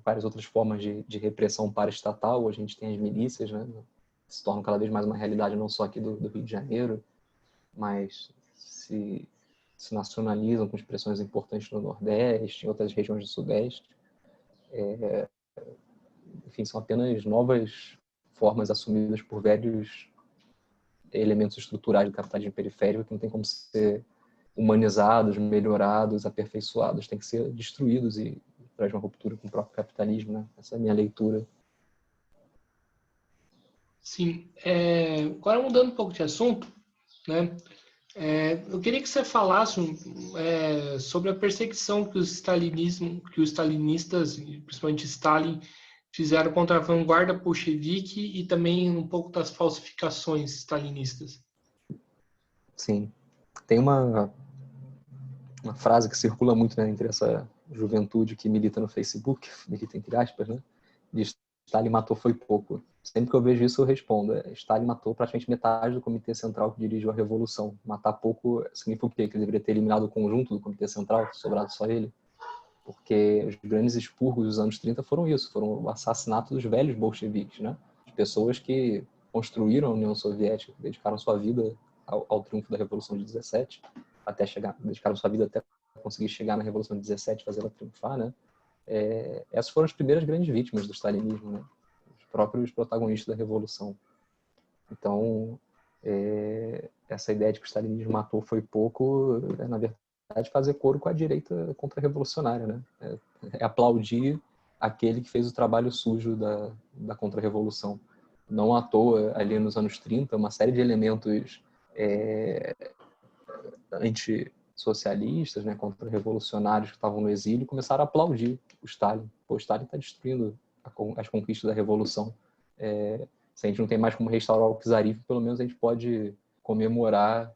Speaker 2: várias outras formas de repressão paraestatal. A gente tem as milícias, né? Se tornam cada vez mais uma realidade não só aqui do Rio de Janeiro, mas se nacionalizam com expressões importantes no Nordeste, em outras regiões do Sudeste. Enfim, são apenas novas formas assumidas por velhos elementos estruturais do capitalismo periférico que não tem como ser humanizados, melhorados, aperfeiçoados, tem que ser destruídos e traz uma ruptura com o próprio capitalismo, né? Essa é a minha leitura.
Speaker 1: Sim. Agora mudando um pouco de assunto, né? Eu queria que você falasse sobre a perseguição que os stalinistas, principalmente Stalin, fizeram contra a vanguarda bolchevique e também um pouco das falsificações stalinistas.
Speaker 2: Sim. Tem uma frase que circula muito, né, entre essa juventude que milita no Facebook, milita entre aspas, né? De Stalin matou foi pouco. Sempre que eu vejo isso, eu respondo. Stalin matou praticamente metade do Comitê Central que dirigiu a Revolução. Matar pouco significa o quê? Que ele deveria ter eliminado o conjunto do Comitê Central, sobrado só ele? Porque os grandes expurgos dos anos 30 foram isso, foram o assassinato dos velhos bolcheviques, né? De pessoas que construíram a União Soviética, dedicaram sua vida ao triunfo da Revolução de 17, dedicaram sua vida até conseguir chegar na Revolução de 17, fazer ela triunfar, né? Essas foram as primeiras grandes vítimas do stalinismo, né? Os próprios protagonistas da Revolução. Então, essa ideia de que o stalinismo matou foi pouco, na verdade, fazer coro com a direita contra-revolucionária, né? Aplaudir aquele que fez o trabalho sujo da contra-revolução. Não à toa, ali nos anos 30, uma série de elementos antissocialistas, né, contra-revolucionários que estavam no exílio, começaram a aplaudir o Stalin. Pô, o Stalin está destruindo as conquistas da Revolução. Se a gente não tem mais como restaurar o czarismo, pelo menos a gente pode comemorar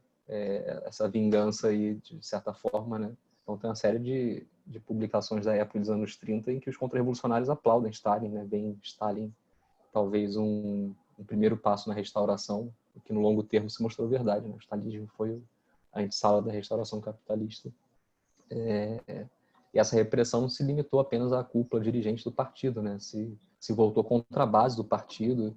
Speaker 2: essa vingança aí, de certa forma, né? Então tem uma série de publicações da época dos anos 30 em que os contra-revolucionários aplaudem Stalin, né? Veem Stalin talvez um primeiro passo na restauração, o que no longo termo se mostrou verdade, né? O stalinismo foi a antessala da restauração capitalista. E essa repressão não se limitou apenas à cúpula dirigente do partido, né? Se voltou contra a base do partido.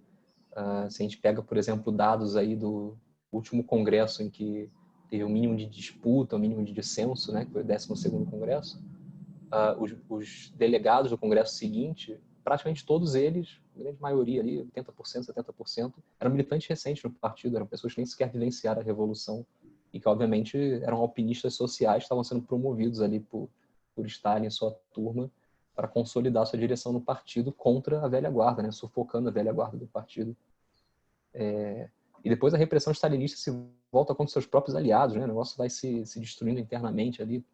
Speaker 2: Se a gente pega, por exemplo, dados aí do último congresso em que teve um mínimo de disputa, um mínimo de dissenso, né, que foi o 12º congresso, os delegados do congresso seguinte, praticamente todos eles, a grande maioria ali, 80%, 70%, eram militantes recentes no partido, eram pessoas que nem sequer vivenciaram a Revolução e que, obviamente, eram alpinistas sociais, estavam sendo promovidos ali por Stalin e sua turma, para consolidar sua direção no partido contra a velha guarda, né? Sufocando a velha guarda do partido. E depois a repressão stalinista se volta contra seus próprios aliados, né? O negócio vai se destruindo internamente ali.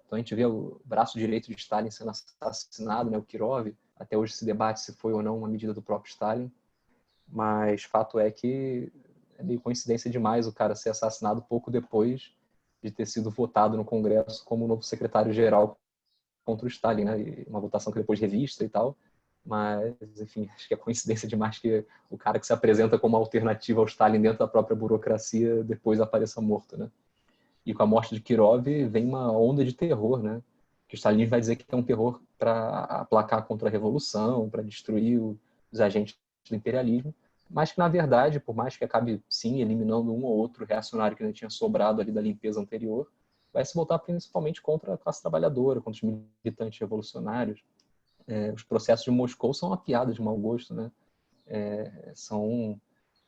Speaker 2: Então a gente vê o braço direito de Stalin sendo assassinado, né? O Kirov. Até hoje se debate se foi ou não uma medida do próprio Stalin. Mas fato é que é meio coincidência demais o cara ser assassinado pouco depois de ter sido votado no Congresso como novo secretário-geral contra o Stalin, né? E uma votação que depois revista e tal. Mas, enfim, acho que é coincidência demais que o cara que se apresenta como alternativa ao Stalin dentro da própria burocracia depois apareça morto, né? E com a morte de Kirov vem uma onda de terror, né? Que o Stalin vai dizer que é um terror para aplacar contra a revolução, para destruir os agentes do imperialismo, mas que, na verdade, por mais que acabe, sim, eliminando um ou outro reacionário que ainda tinha sobrado ali da limpeza anterior, vai se voltar principalmente contra a classe trabalhadora, contra os militantes revolucionários. Os processos de Moscou são uma piada de mau gosto, né? São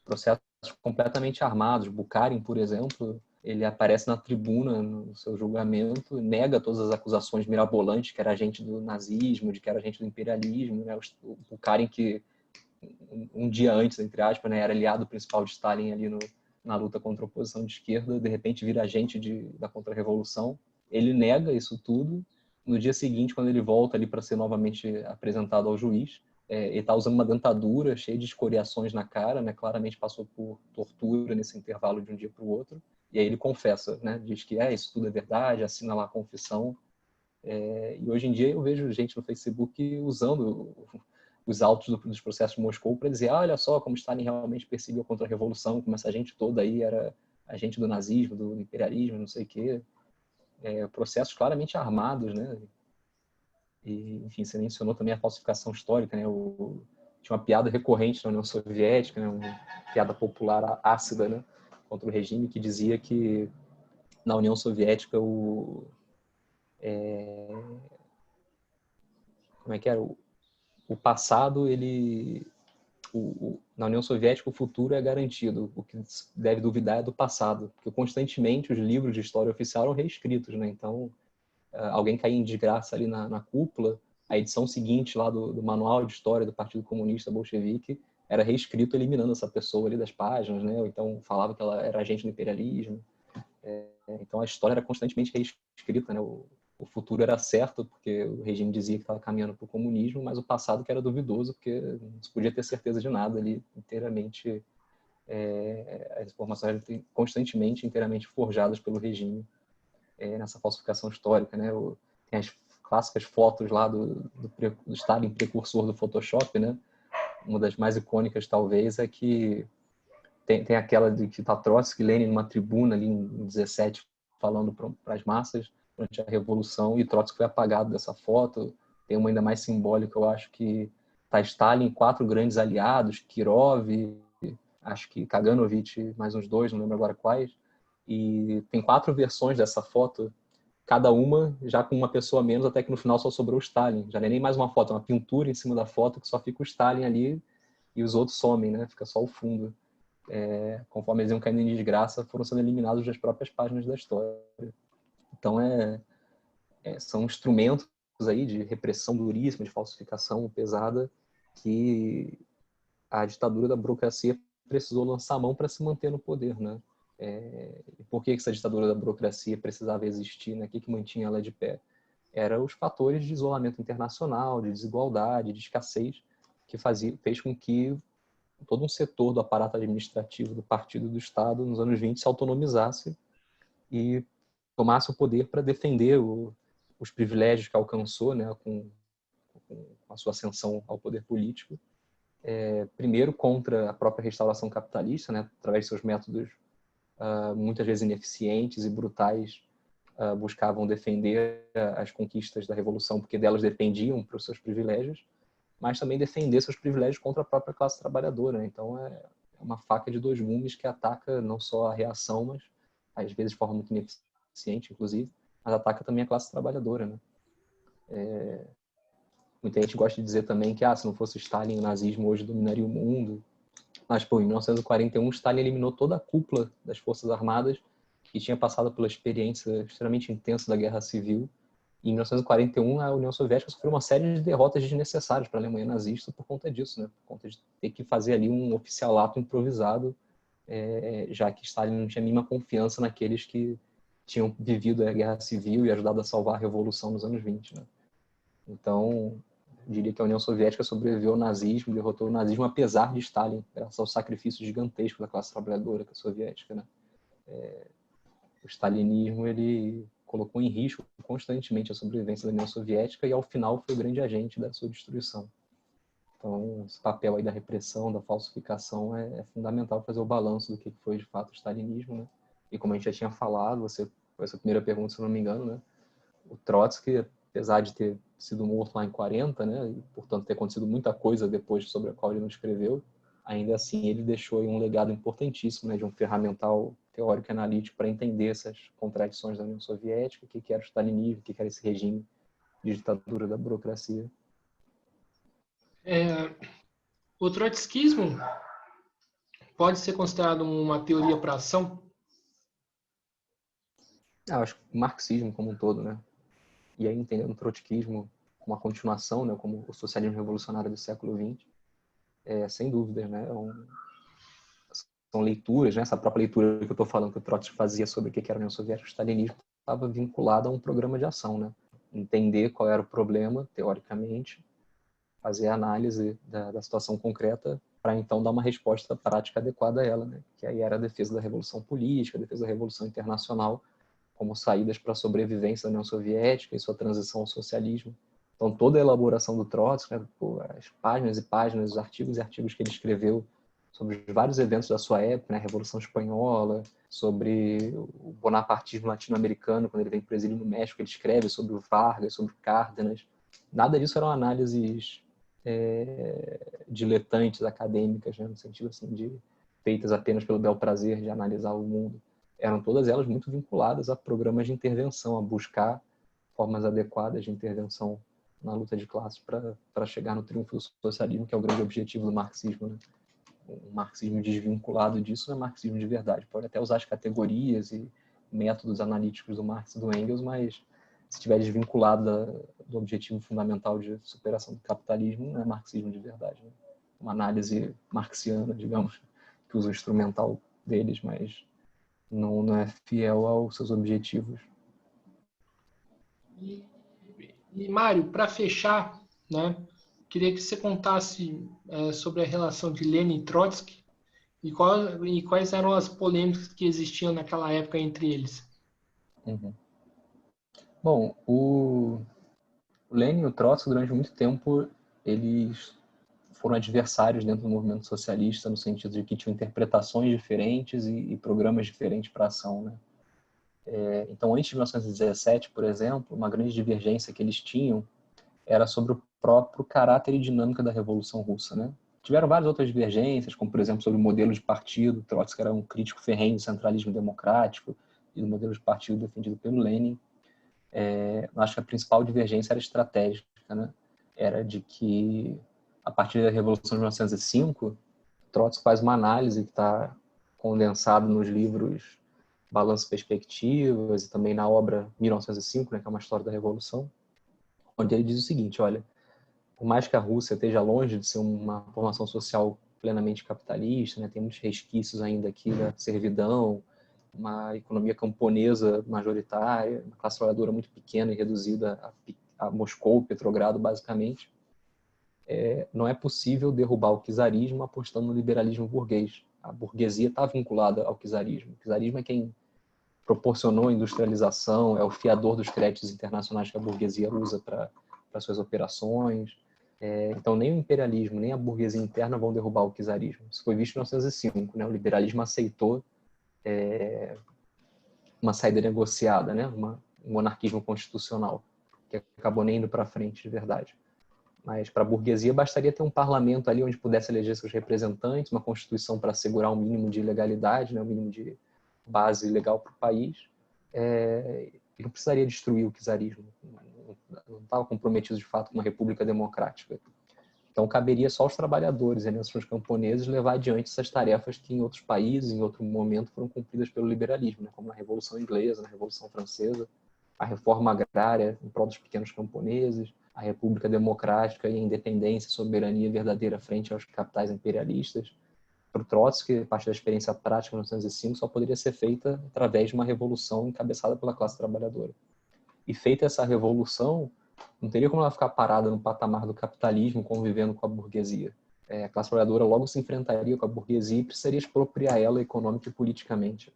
Speaker 2: processos completamente armados. Bukharin, por exemplo, ele aparece na tribuna no seu julgamento, nega todas as acusações mirabolantes, que era agente do nazismo, de que era agente do imperialismo, né? O Bukharin, que um dia antes, entre aspas, né, era aliado principal de Stalin ali na luta contra a oposição de esquerda, de repente vira agente da contra-revolução. Ele nega isso tudo. No dia seguinte, quando ele volta ali para ser novamente apresentado ao juiz, ele está usando uma dentadura cheia de escoriações na cara, né? Claramente passou por tortura nesse intervalo de um dia para o outro. E aí ele confessa, né? Diz que isso tudo é verdade, assina lá a confissão. E hoje em dia eu vejo gente no Facebook usando os autos dos processos de Moscou para dizer, olha só como Stalin realmente perseguiu contra a revolução, como essa gente toda aí era agente do nazismo, do imperialismo, não sei o quê. Processos claramente armados, né? E, enfim, você mencionou também a falsificação histórica, né? Tinha uma piada recorrente na União Soviética, né? Uma piada popular ácida, né? Contra o regime, que dizia que na União Soviética como é que era? O passado, na União Soviética o futuro é garantido. O que deve duvidar é do passado, porque constantemente os livros de história oficial eram reescritos, né? Então, alguém cair em desgraça ali na cúpula, a edição seguinte lá do manual de história do Partido Comunista Bolchevique era reescrito eliminando essa pessoa ali das páginas, né? Ou então falava que ela era agente do imperialismo. Então a história era constantemente reescrita, né? O futuro era certo, porque o regime dizia que estava caminhando para o comunismo, mas o passado que era duvidoso, porque não se podia ter certeza de nada ali, inteiramente, as informações eram constantemente, inteiramente forjadas pelo regime nessa falsificação histórica, né? Tem as clássicas fotos lá do Stalin precursor do Photoshop, né? Uma das mais icônicas, talvez, é que tem aquela de que está Trotsky e Lenin numa tribuna ali em 17 falando para as massas durante a Revolução, e Trotsky foi apagado dessa foto. Tem uma ainda mais simbólica, eu acho, que está Stalin, 4 grandes aliados, Kirov, acho que Kaganovich, mais uns 2, não lembro agora quais, e tem 4 versões dessa foto, cada uma já com uma pessoa menos, até que no final só sobrou o Stalin. Já não é nem mais uma foto, é uma pintura em cima da foto que só fica o Stalin ali e os outros somem, né? Fica só o fundo. Conforme eles iam caindo em desgraça, foram sendo eliminados das próprias páginas da história. Então, são instrumentos aí de repressão duríssima, de falsificação pesada, que a ditadura da burocracia precisou lançar a mão para se manter no poder, né? E por que essa ditadura da burocracia precisava existir, né? O que mantinha ela de pé? Eram os fatores de isolamento internacional, de desigualdade, de escassez, que fez com que todo um setor do aparato administrativo do partido do Estado, nos anos 20, se autonomizasse e tomasse o poder para defender os privilégios que alcançou, né, com a sua ascensão ao poder político. Primeiro contra a própria restauração capitalista, né, através de seus métodos muitas vezes ineficientes e brutais, buscavam defender as conquistas da Revolução, porque delas dependiam para os seus privilégios, mas também defender seus privilégios contra a própria classe trabalhadora. Então, é uma faca de 2 gumes que ataca não só a reação, mas às vezes de forma muito ineficiente, inclusive, mas ataca também a classe trabalhadora, né? Muita gente gosta de dizer também que se não fosse Stalin, o nazismo hoje dominaria o mundo. Mas, em 1941, Stalin eliminou toda a cúpula das Forças Armadas, que tinha passado pela experiência extremamente intensa da Guerra Civil, E em 1941, a União Soviética sofreu uma série de derrotas desnecessárias para a Alemanha nazista por conta disso, né? Por conta de ter que fazer ali um oficialato improvisado, já que Stalin não tinha a mínima confiança naqueles que tinham vivido a Guerra Civil e ajudado a salvar a Revolução nos anos 20, né? Então, eu diria que a União Soviética sobreviveu ao nazismo, derrotou o nazismo apesar de Stalin, graças ao sacrifício gigantesco da classe trabalhadora soviética, né? O stalinismo, ele colocou em risco constantemente a sobrevivência da União Soviética e, ao final, foi o grande agente da sua destruição. Então, esse papel aí da repressão, da falsificação, é fundamental fazer o balanço do que foi, de fato, o stalinismo, né? E como a gente já tinha falado, foi essa primeira pergunta, se eu não me engano, né? O Trotsky, apesar de ter sido morto lá em 40, né? E, portanto, ter acontecido muita coisa depois sobre a qual ele não escreveu, ainda assim ele deixou aí um legado importantíssimo, né? De um ferramental teórico e analítico para entender essas contradições da União Soviética, o que era o stalinismo, o que era esse regime de ditadura da burocracia.
Speaker 1: O trotskismo pode ser considerado uma teoria para ação?
Speaker 2: Eu acho que o marxismo como um todo, né? E aí entendendo o trotskismo como uma continuação, né? Como o socialismo revolucionário do século XX, sem dúvidas, né? São leituras, né? Essa própria leitura que eu estou falando que o Trotsky fazia sobre o que era a União Soviética e o stalinismo estava vinculada a um programa de ação, né? Entender qual era o problema, teoricamente, fazer a análise da situação concreta para então dar uma resposta prática adequada a ela, né? Que aí era a defesa da revolução política, a defesa da revolução internacional, como saídas para a sobrevivência da União Soviética e sua transição ao socialismo. Então, toda a elaboração do Trotsky, né, as páginas e páginas, os artigos e artigos que ele escreveu sobre os vários eventos da sua época, né, a Revolução Espanhola, sobre o bonapartismo latino-americano, quando ele vem para o exílio no México, ele escreve sobre o Vargas, sobre o Cárdenas. Nada disso eram análises diletantes, acadêmicas, né, no sentido assim, de feitas apenas pelo bel prazer de analisar o mundo. Eram todas elas muito vinculadas a programas de intervenção, a buscar formas adequadas de intervenção na luta de classes para chegar no triunfo do socialismo, que é o grande objetivo do marxismo, né? Um marxismo desvinculado disso não é marxismo de verdade. Pode até usar as categorias e métodos analíticos do Marx e do Engels, mas se estiver desvinculado do objetivo fundamental de superação do capitalismo, não é marxismo de verdade, né? Uma análise marxiana, digamos, que usa o instrumental deles, mas não é fiel aos seus objetivos.
Speaker 1: E Mário, para fechar, né, queria que você contasse sobre a relação de Lenin e Trotsky e quais eram as polêmicas que existiam naquela época entre eles.
Speaker 2: Uhum. Bom, o Lenin e o Trotsky, durante muito tempo, eles foram adversários dentro do movimento socialista, no sentido de que tinham interpretações diferentes e programas diferentes para a ação, né? Então, antes de 1917, por exemplo, uma grande divergência que eles tinham era sobre o próprio caráter e dinâmica da Revolução Russa, né? Tiveram várias outras divergências, como, por exemplo, sobre o modelo de partido. Trotsky era um crítico ferrenho do centralismo democrático e do modelo de partido defendido pelo Lenin. Acho que a principal divergência era estratégica, né? Era de que, a partir da Revolução de 1905, Trotsky faz uma análise que está condensada nos livros Balanço e Perspectivas e também na obra 1905, né, que é uma história da Revolução, onde ele diz o seguinte: olha, por mais que a Rússia esteja longe de ser uma formação social plenamente capitalista, né, tem muitos resquícios ainda aqui da servidão, uma economia camponesa majoritária, uma classe trabalhadora muito pequena e reduzida a Moscou, Petrogrado, basicamente, não é possível derrubar o czarismo apostando no liberalismo burguês. A burguesia está vinculada ao czarismo. O czarismo é quem proporcionou a industrialização, é o fiador dos créditos internacionais que a burguesia usa para suas operações. Então, nem o imperialismo, nem a burguesia interna vão derrubar o czarismo. Isso foi visto em 1905, né? O liberalismo aceitou uma saída negociada, né? Um monarquismo constitucional, que acabou nem indo para frente de verdade. Mas para a burguesia bastaria ter um parlamento ali onde pudesse eleger seus representantes, uma constituição para assegurar um mínimo de legalidade, né? Um mínimo de base legal para o país. E não precisaria destruir o czarismo. Não estava comprometido de fato com uma república democrática. Então caberia só aos trabalhadores e aos camponeses levar adiante essas tarefas que em outros países, em outro momento, foram cumpridas pelo liberalismo, né? Como na Revolução Inglesa, na Revolução Francesa. a reforma agrária em prol dos pequenos camponeses, a república democrática e a independência e soberania verdadeira frente aos capitais imperialistas. Para o Trotsky, a partir da experiência prática de 1905, só poderia ser feita através de uma revolução encabeçada pela classe trabalhadora. E feita essa revolução, não teria como ela ficar parada no patamar do capitalismo, convivendo com a burguesia. A classe trabalhadora logo se enfrentaria com a burguesia e precisaria expropriar ela econômica e politicamente.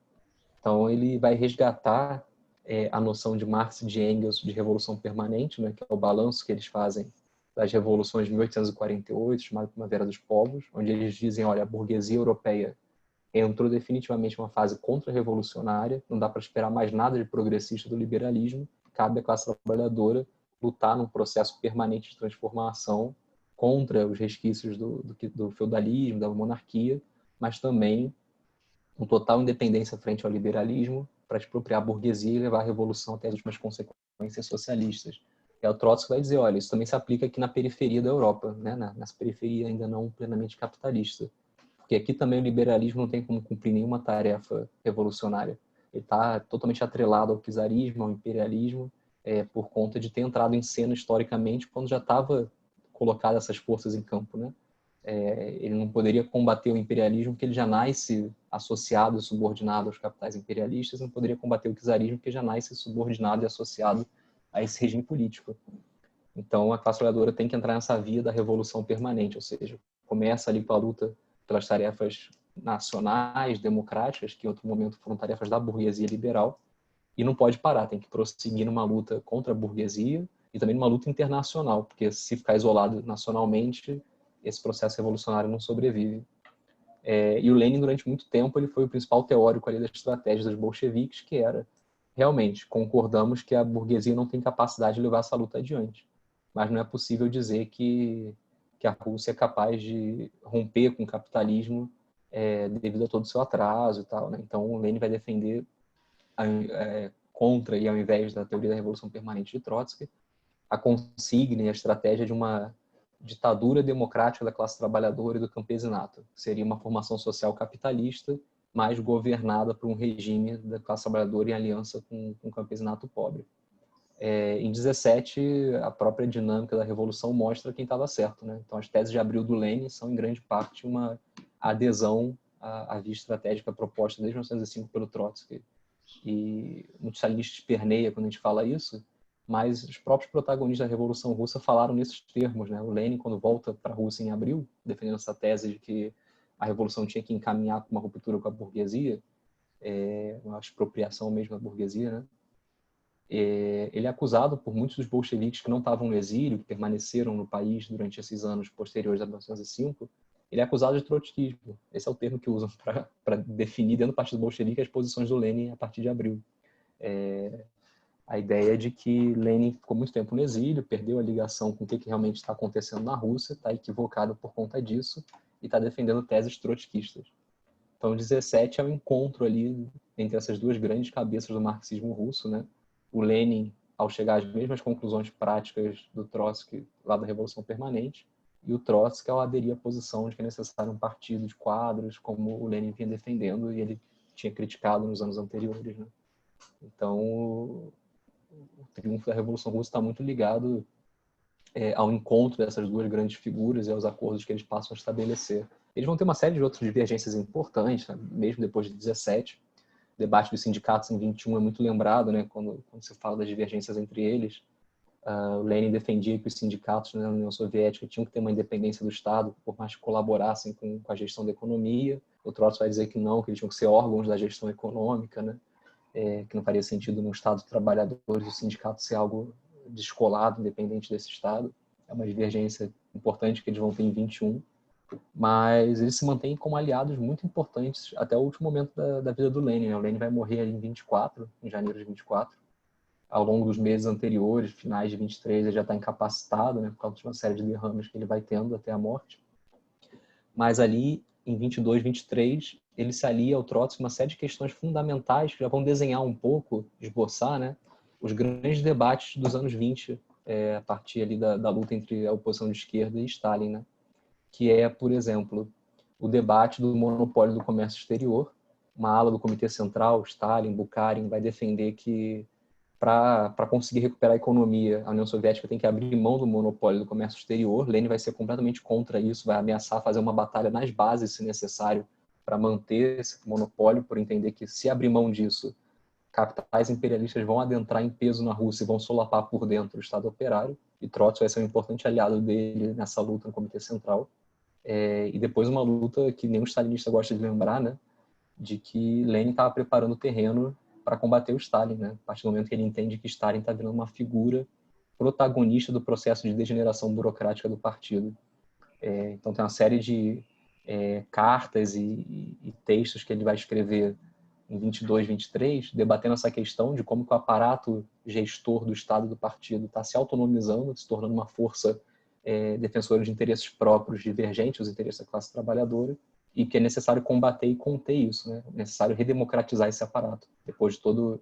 Speaker 2: Então, ele vai resgatar a noção de Marx e de Engels de revolução permanente, né, que é o balanço que eles fazem das revoluções de 1848, chamada Primavera dos Povos, onde eles dizem, olha, a burguesia europeia entrou definitivamente em uma fase contra-revolucionária, não dá para esperar mais nada de progressista do liberalismo, cabe à classe trabalhadora lutar num processo permanente de transformação contra os resquícios do feudalismo, da monarquia, mas também com total independência frente ao liberalismo, para expropriar a burguesia e levar a revolução até as últimas consequências socialistas. E o Trotsky vai dizer, olha, isso também se aplica aqui na periferia da Europa, né? Nessa periferia ainda não plenamente capitalista. Porque aqui também o liberalismo não tem como cumprir nenhuma tarefa revolucionária. Ele está totalmente atrelado ao czarismo, ao imperialismo, por conta de ter entrado em cena historicamente quando já estava colocado essas forças em campo, né? Ele não poderia combater o imperialismo porque ele já nasce associado e subordinado aos capitais imperialistas, não poderia combater o czarismo porque já nasce subordinado e associado a esse regime político. Então, a classe trabalhadora tem que entrar nessa via da revolução permanente, ou seja, começa ali com a luta pelas tarefas nacionais, democráticas, que em outro momento foram tarefas da burguesia liberal, e não pode parar, tem que prosseguir numa luta contra a burguesia e também numa luta internacional, porque se ficar isolado nacionalmente, esse processo revolucionário não sobrevive. E o Lenin, durante muito tempo, ele foi o principal teórico ali das estratégias dos bolcheviques, que era, realmente, concordamos que a burguesia não tem capacidade de levar essa luta adiante, mas não é possível dizer que a Rússia é capaz de romper com o capitalismo devido a todo o seu atraso e tal, né? Então, o Lenin vai defender contra, e ao invés da teoria da Revolução Permanente de Trotsky, a consigna e a estratégia de uma ditadura democrática da classe trabalhadora e do campesinato. Seria uma formação social capitalista, mas governada por um regime da classe trabalhadora em aliança com o campesinato pobre. Em 17, a própria dinâmica da Revolução mostra quem estava certo, né? Então, as teses de abril do Lenin são, em grande parte, uma adesão à via estratégica proposta desde 1905 pelo Trotsky. E muitos stalinistas perneia quando a gente fala isso, mas os próprios protagonistas da Revolução Russa falaram nesses termos, né? O Lenin, quando volta para a Rússia em abril, defendendo essa tese de que a Revolução tinha que encaminhar para uma ruptura com a burguesia, uma expropriação mesmo da burguesia, né? Ele é acusado por muitos dos bolcheviques que não estavam no exílio, que permaneceram no país durante esses anos posteriores a 1905, ele é acusado de trotskismo. Esse é o termo que usam para definir dentro do Partido Bolchevique as posições do Lenin a partir de abril. A ideia de que Lenin ficou muito tempo no exílio, perdeu a ligação com o que realmente está acontecendo na Rússia, está equivocado por conta disso e está defendendo teses trotskistas. Então, 17 é um encontro ali entre essas duas grandes cabeças do marxismo russo, né? O Lenin, ao chegar às mesmas conclusões práticas do Trotsky lá da Revolução Permanente, e o Trotsky ao aderir à posição de que é necessário um partido de quadros, como o Lenin vinha defendendo e ele tinha criticado nos anos anteriores, né? Então, o triunfo da Revolução Russa está muito ligado ao encontro dessas duas grandes figuras e aos acordos que eles passam a estabelecer. Eles vão ter uma série de outras divergências importantes, né? Mesmo depois de 17. O debate dos sindicatos em 21 é muito lembrado, né? Quando se fala das divergências entre eles. O Lenin defendia que os sindicatos na União Soviética tinham que ter uma independência do Estado, por mais que colaborassem com a gestão da economia. O Trotsky vai dizer que não, que eles tinham que ser órgãos da gestão econômica, né? Que não faria sentido no Estado dos trabalhadores o sindicato ser algo descolado, independente desse Estado. É uma divergência importante que eles vão ter em 21. Mas eles se mantêm como aliados muito importantes até o último momento da vida do Lenin, né? O Lenin vai morrer ali em 24, em janeiro de 24. Ao longo dos meses anteriores, finais de 23, ele já está incapacitado, né, por causa de uma série de derrames que ele vai tendo até a morte. Mas ali, em 22, 23, ele se alia ao Trotsky uma série de questões fundamentais que já vão desenhar um pouco, esboçar, né, os grandes debates dos anos 20, a partir ali da luta entre a oposição de esquerda e Stalin, né? Que é, por exemplo, o debate do monopólio do comércio exterior. Uma ala do Comitê Central, Stalin, Bukharin, vai defender que para conseguir recuperar a economia, a União Soviética tem que abrir mão do monopólio do comércio exterior. Lenin vai ser completamente contra isso, vai ameaçar fazer uma batalha nas bases, se necessário, para manter esse monopólio, por entender que se abrir mão disso, capitais imperialistas vão adentrar em peso na Rússia e vão solapar por dentro o Estado operário. E Trotsky vai ser um importante aliado dele nessa luta no Comitê Central. E depois uma luta que nenhum stalinista gosta de lembrar, né, de que Lenin estava preparando o terreno para combater o Stalin, né? A partir do momento que ele entende que Stalin está virando uma figura protagonista do processo de degeneração burocrática do partido. Então tem uma série de cartas e textos que ele vai escrever em 22, 23, debatendo essa questão de como que o aparato gestor do Estado do partido está se autonomizando, se tornando uma força defensora de interesses próprios divergentes aos interesses da classe trabalhadora, e que é necessário combater e conter isso, né? É necessário redemocratizar esse aparato. Depois de todos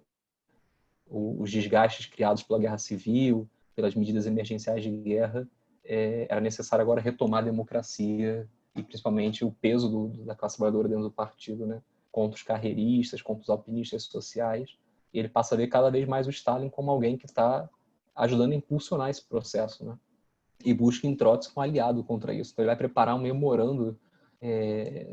Speaker 2: os desgastes criados pela guerra civil, pelas medidas emergenciais de guerra, era necessário agora retomar a democracia e principalmente o peso da classe trabalhadora dentro do partido, né? Contra os carreiristas, contra os alpinistas sociais. E ele passa a ver cada vez mais o Stalin como alguém que está ajudando a impulsionar esse processo, né? E busca em Trotsky um aliado contra isso. Então ele vai preparar um memorando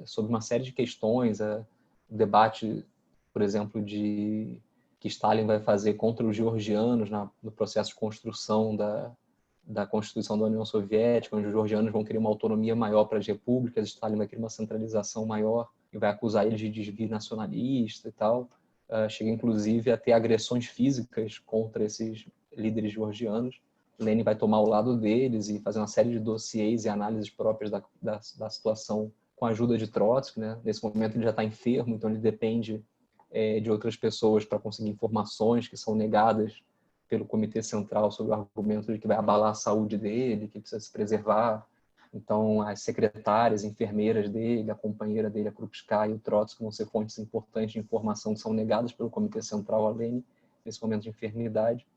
Speaker 2: sobre uma série de questões, o debate, por exemplo, que Stalin vai fazer contra os georgianos no processo de construção da Constituição da União Soviética, onde os georgianos vão querer uma autonomia maior para as repúblicas, Stalin vai querer uma centralização maior e vai acusar eles de desvio nacionalista e tal. Chega, inclusive, a ter agressões físicas contra esses líderes georgianos. Lenin vai tomar o lado deles e fazer uma série de dossiês e análises próprias da situação com a ajuda de Trotsky, né? Nesse momento ele já está enfermo, então ele depende de outras pessoas para conseguir informações que são negadas pelo Comitê Central sob o argumento de que vai abalar a saúde dele, que precisa se preservar. Então as secretárias, enfermeiras dele, a companheira dele, a Krupskaya e o Trotsky vão ser fontes importantes de informação que são negadas pelo Comitê Central a Lenin nesse momento de enfermidade.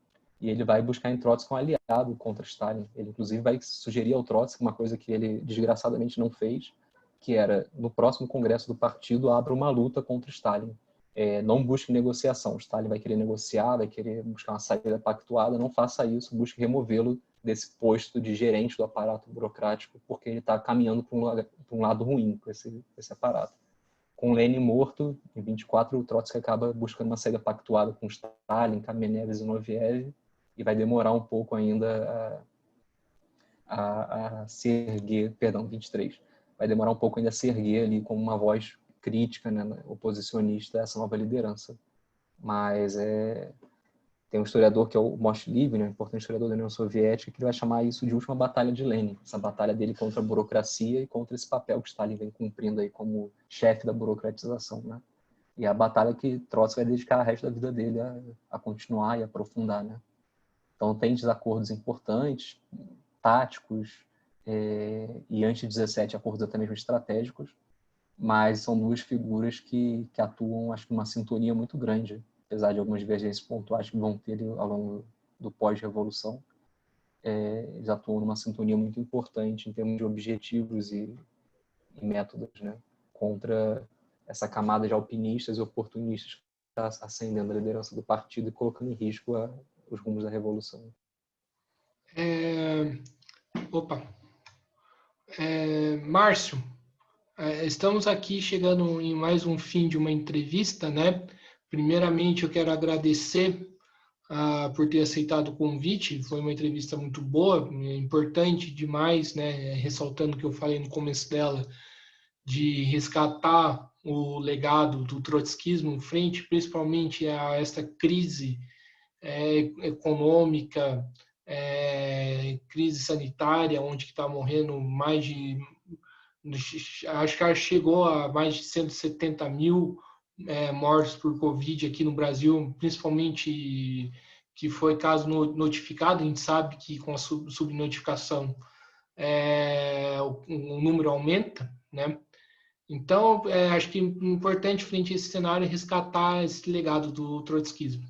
Speaker 2: E ele vai buscar em Trotsky um aliado contra Stalin. Ele, inclusive, vai sugerir ao Trotsky uma coisa que ele, desgraçadamente, não fez, que era, no próximo congresso do partido, abra uma luta contra Stalin. Não busque negociação. Stalin vai querer negociar, vai querer buscar uma saída pactuada. Não faça isso, busque removê-lo desse posto de gerente do aparato burocrático, porque ele está caminhando para um lado ruim com esse aparato. Com Lenin morto, em 24, o Trotsky acaba buscando uma saída pactuada com Stalin, Kamenev e Zinoviev, e vai demorar um pouco ainda a se erguer, perdão, 23, vai demorar um pouco ainda a se erguer ali como uma voz crítica, né, oposicionista a essa nova liderança. Mas tem um historiador que é o Moshe Livy, né, um importante historiador da União Soviética, que ele vai chamar isso de última batalha de Lenin, essa batalha dele contra a burocracia e contra esse papel que Stalin vem cumprindo aí como chefe da burocratização, né? E a batalha que Trotsky vai dedicar o resto da vida dele a continuar e aprofundar, né? Então tem desacordos importantes, táticos, e antes de 17 acordos até mesmo estratégicos, mas são duas figuras que atuam, acho que, numa sintonia muito grande, apesar de algumas divergências pontuais que vão ter ao longo do pós-revolução. Eles atuam numa sintonia muito importante em termos de objetivos e métodos, né, contra essa camada de alpinistas e oportunistas que está ascendendo a liderança do partido e colocando em risco os rumos da revolução.
Speaker 1: Márcio, estamos aqui chegando em mais um fim de uma entrevista, né? Primeiramente, eu quero agradecer por ter aceitado o convite. Foi uma entrevista muito boa, importante demais, né? Ressaltando o que eu falei no começo dela, de resgatar o legado do trotskismo frente principalmente a esta crise econômica, crise sanitária, onde está morrendo mais de... Acho que chegou a mais de 170 mil mortos por Covid aqui no Brasil, principalmente que foi caso notificado. A gente sabe que com a subnotificação o número aumenta, né? Então, acho que é importante, frente a esse cenário, resgatar esse legado do trotskismo.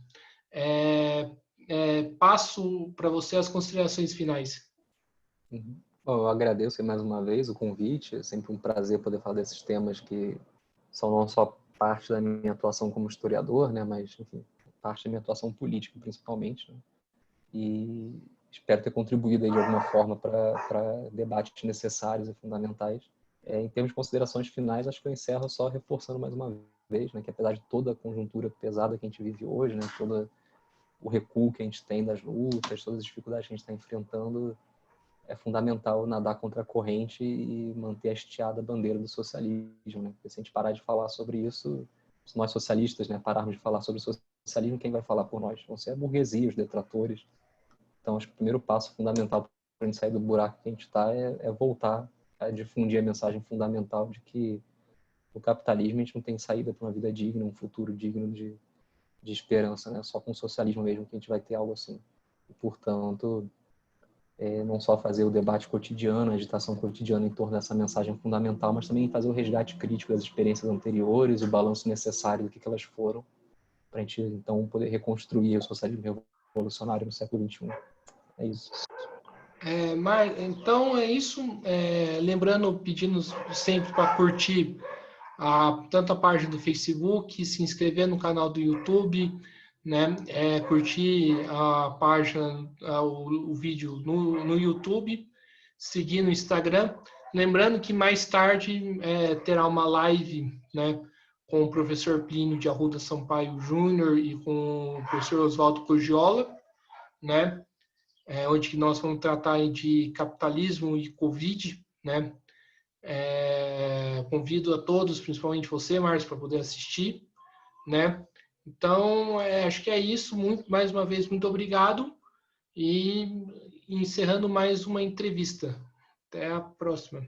Speaker 1: Passo para você as considerações finais.
Speaker 2: Bom, eu agradeço mais uma vez o convite. É sempre um prazer poder falar desses temas que são não só parte da minha atuação como historiador, né, mas, enfim, parte da minha atuação política, principalmente, né? E espero ter contribuído aí de alguma forma para debates necessários e fundamentais. Em termos de considerações finais, acho que eu encerro só reforçando mais uma vez, né, que apesar de toda a conjuntura pesada que a gente vive hoje, né, todo o recuo que a gente tem das lutas, todas as dificuldades que a gente está enfrentando, é fundamental nadar contra a corrente e manter a hasteada bandeira do socialismo, né? Porque se a gente parar de falar sobre isso, se nós socialistas, né, pararmos de falar sobre o socialismo, quem vai falar por nós? Vão ser a burguesia, os detratores. Então, acho que o primeiro passo fundamental para a gente sair do buraco que a gente está é voltar a difundir a mensagem fundamental de que no capitalismo a gente não tem saída para uma vida digna, um futuro digno de esperança, né? Só com o socialismo mesmo que a gente vai ter algo assim. E, portanto, não só fazer o debate cotidiano, a agitação cotidiana em torno dessa mensagem fundamental, mas também fazer o resgate crítico das experiências anteriores, o balanço necessário do que elas foram, para a gente, então, poder reconstruir o socialismo revolucionário no século XXI. É isso.
Speaker 1: Mas, então, é isso. Lembrando, pedindo sempre para curtir tanto a página do Facebook, se inscrever no canal do YouTube, né? Curtir a página, o vídeo no YouTube, seguir no Instagram. Lembrando que mais tarde terá uma live, né, com o professor Plínio de Arruda Sampaio Júnior e com o professor Oswaldo Cogiola, né? Onde nós vamos tratar de capitalismo e Covid, né? Convido a todos, principalmente você, Márcio, para poder assistir, né? Então, acho que é isso. Mais uma vez, muito obrigado. E encerrando mais uma entrevista. Até a próxima.